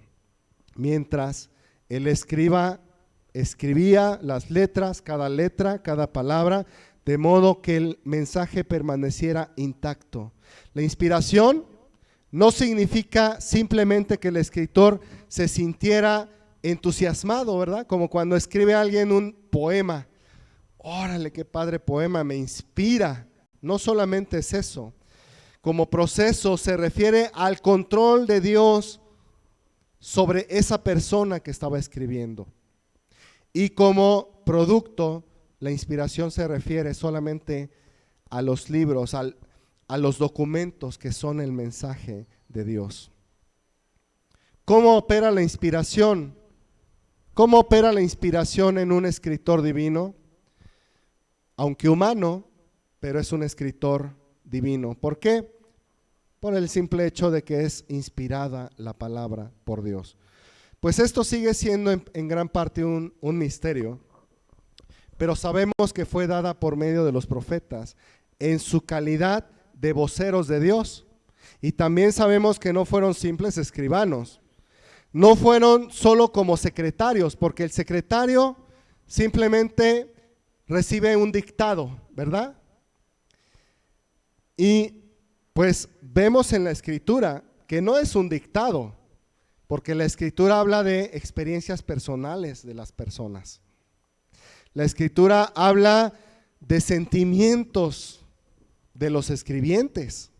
mientras el escriba escribía las letras, cada palabra, de modo que el mensaje permaneciera intacto. La inspiración no significa simplemente que el escritor se sintiera entusiasmado, ¿verdad? Como cuando escribe alguien un poema. Órale, qué padre poema, me inspira. No solamente es eso. Como proceso se refiere al control de Dios sobre esa persona que estaba escribiendo. Y como producto, la inspiración se refiere solamente a los libros, a los documentos que son el mensaje de Dios. ¿Cómo opera la inspiración? ¿Cómo opera la inspiración en un escritor divino? Aunque humano, pero es un escritor divino. ¿Por qué? Por el simple hecho de que es inspirada la palabra por Dios. Pues esto sigue siendo en gran parte un misterio, pero sabemos que fue dada por medio de los profetas en su calidad de voceros de Dios. Y también sabemos que no fueron simples escribanos, no fueron solo como secretarios, porque el secretario simplemente recibe un dictado, ¿verdad? Y pues vemos en la Escritura que no es un dictado, porque la Escritura habla de experiencias personales de las personas. La Escritura habla de sentimientos de los escribientes.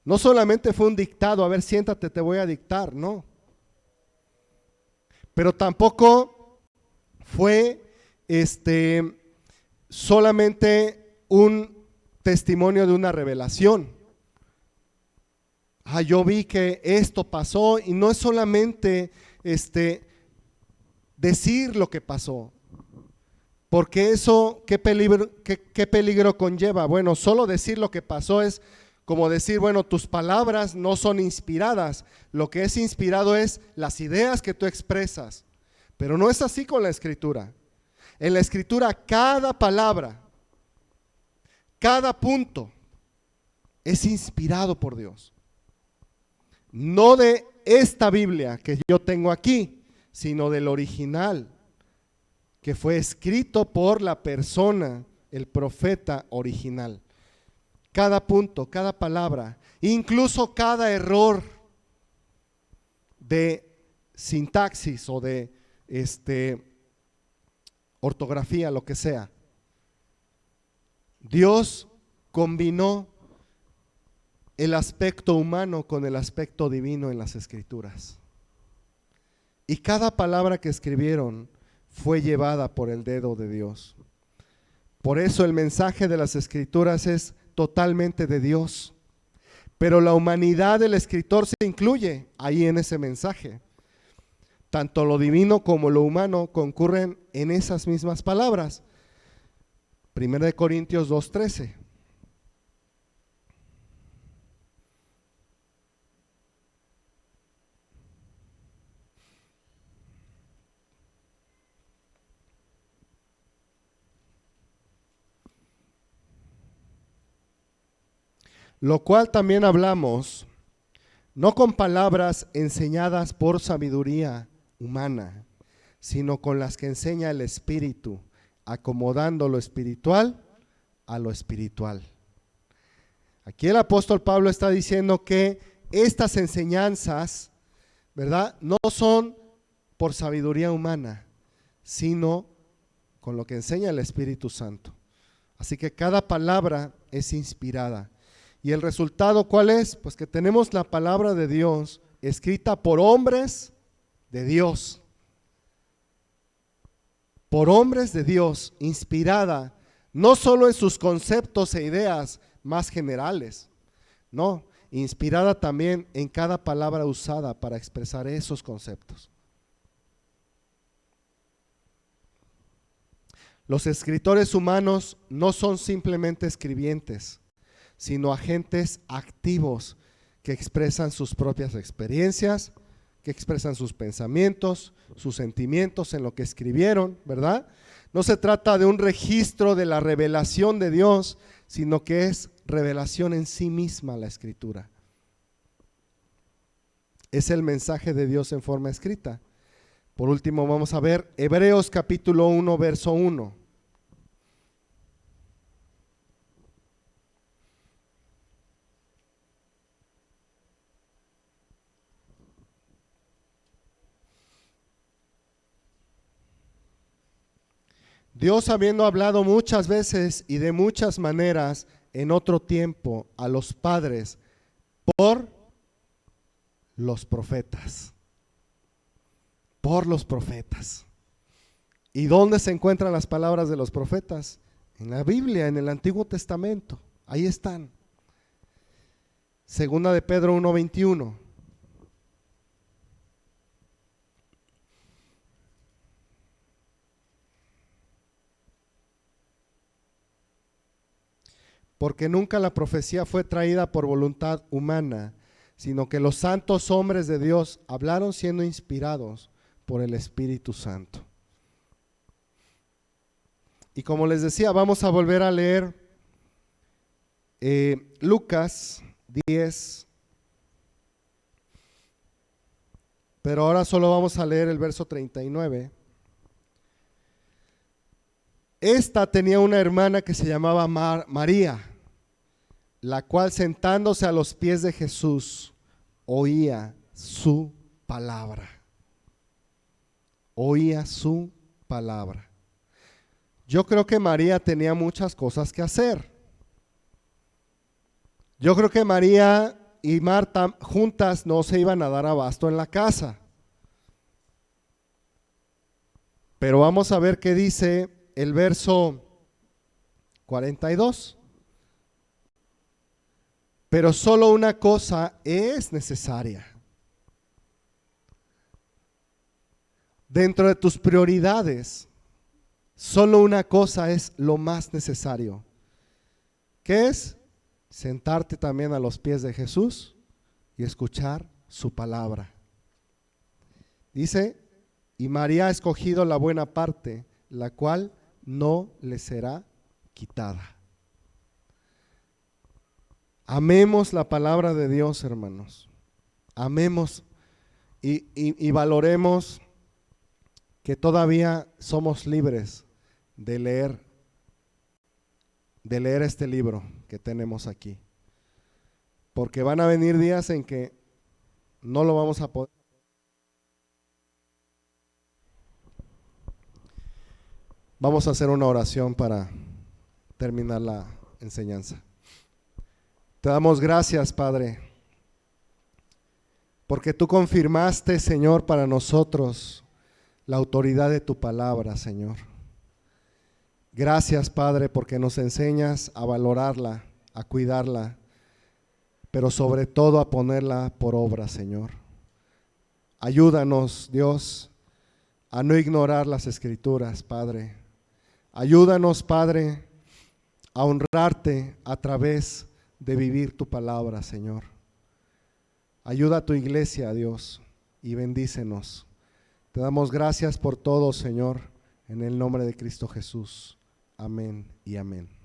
No solamente fue un dictado, a ver, siéntate, te voy a dictar, no. Pero tampoco fue solamente un testimonio de una revelación. Yo vi que esto pasó, y no es solamente decir lo que pasó, porque eso, ¿qué peligro conlleva? Bueno, solo decir lo que pasó es como decir, bueno, tus palabras no son inspiradas, lo que es inspirado es las ideas que tú expresas, pero no es así con la Escritura. En la Escritura cada palabra, cada punto es inspirado por Dios. No de esta Biblia que yo tengo aquí, sino del original, que fue escrito por la persona, el profeta original. Cada punto, cada palabra, incluso cada error de sintaxis o de ortografía, lo que sea. Dios combinó el aspecto humano con el aspecto divino en las Escrituras. Y cada palabra que escribieron fue llevada por el dedo de Dios. Por eso el mensaje de las Escrituras es totalmente de Dios. Pero la humanidad del escritor se incluye ahí en ese mensaje. Tanto lo divino como lo humano concurren en esas mismas palabras. 1 de Corintios 2:13. Lo cual también hablamos, no con palabras enseñadas por sabiduría humana, sino con las que enseña el Espíritu, acomodando lo espiritual a lo espiritual. Aquí el apóstol Pablo está diciendo que estas enseñanzas, ¿verdad?, no son por sabiduría humana, sino con lo que enseña el Espíritu Santo. Así que cada palabra es inspirada. ¿Y el resultado cuál es? Pues que tenemos la palabra de Dios escrita por hombres de Dios. Por hombres de Dios, inspirada, no solo en sus conceptos e ideas más generales, no, inspirada también en cada palabra usada para expresar esos conceptos. Los escritores humanos no son simplemente escribientes, sino agentes activos que expresan sus propias experiencias, que expresan sus pensamientos, sus sentimientos en lo que escribieron, ¿verdad? No se trata de un registro de la revelación de Dios, sino que es revelación en sí misma la escritura. Es el mensaje de Dios en forma escrita. Por último vamos a ver Hebreos capítulo 1, verso 1. Dios, habiendo hablado muchas veces y de muchas maneras en otro tiempo a los padres por los profetas. Por los profetas. ¿Y dónde se encuentran las palabras de los profetas? En la Biblia, en el Antiguo Testamento. Ahí están. Segunda de Pedro 1:21. Porque nunca la profecía fue traída por voluntad humana, sino que los santos hombres de Dios hablaron siendo inspirados por el Espíritu Santo. Y como les decía, vamos a volver a leer Lucas 10, pero ahora solo vamos a leer el verso 39. Esta tenía una hermana que se llamaba María, la cual sentándose a los pies de Jesús, oía su palabra. Oía su palabra. Yo creo que María tenía muchas cosas que hacer. Yo creo que María y Marta juntas no se iban a dar abasto en la casa. Pero vamos a ver qué dice el verso 42. Pero solo una cosa es necesaria. Dentro de tus prioridades, solo una cosa es lo más necesario. ¿Qué es? Sentarte también a los pies de Jesús y escuchar su palabra. Dice, y María ha escogido la buena parte, la cual no le será quitada. Amemos la palabra de Dios, hermanos. Amemos y valoremos que todavía somos libres de leer este libro que tenemos aquí. Porque van a venir días en que no lo vamos a poder. Vamos a hacer una oración para terminar la enseñanza. Te damos gracias, Padre, porque tú confirmaste, Señor, para nosotros la autoridad de tu palabra, Señor. Gracias, Padre, porque nos enseñas a valorarla, a cuidarla, pero sobre todo a ponerla por obra, Señor. Ayúdanos, Dios, a no ignorar las Escrituras, Padre. Ayúdanos, Padre, a honrarte a través de vivir tu palabra, Señor. Ayuda a tu iglesia, Dios, y bendícenos. Te damos gracias por todo, Señor, en el nombre de Cristo Jesús. Amén y amén.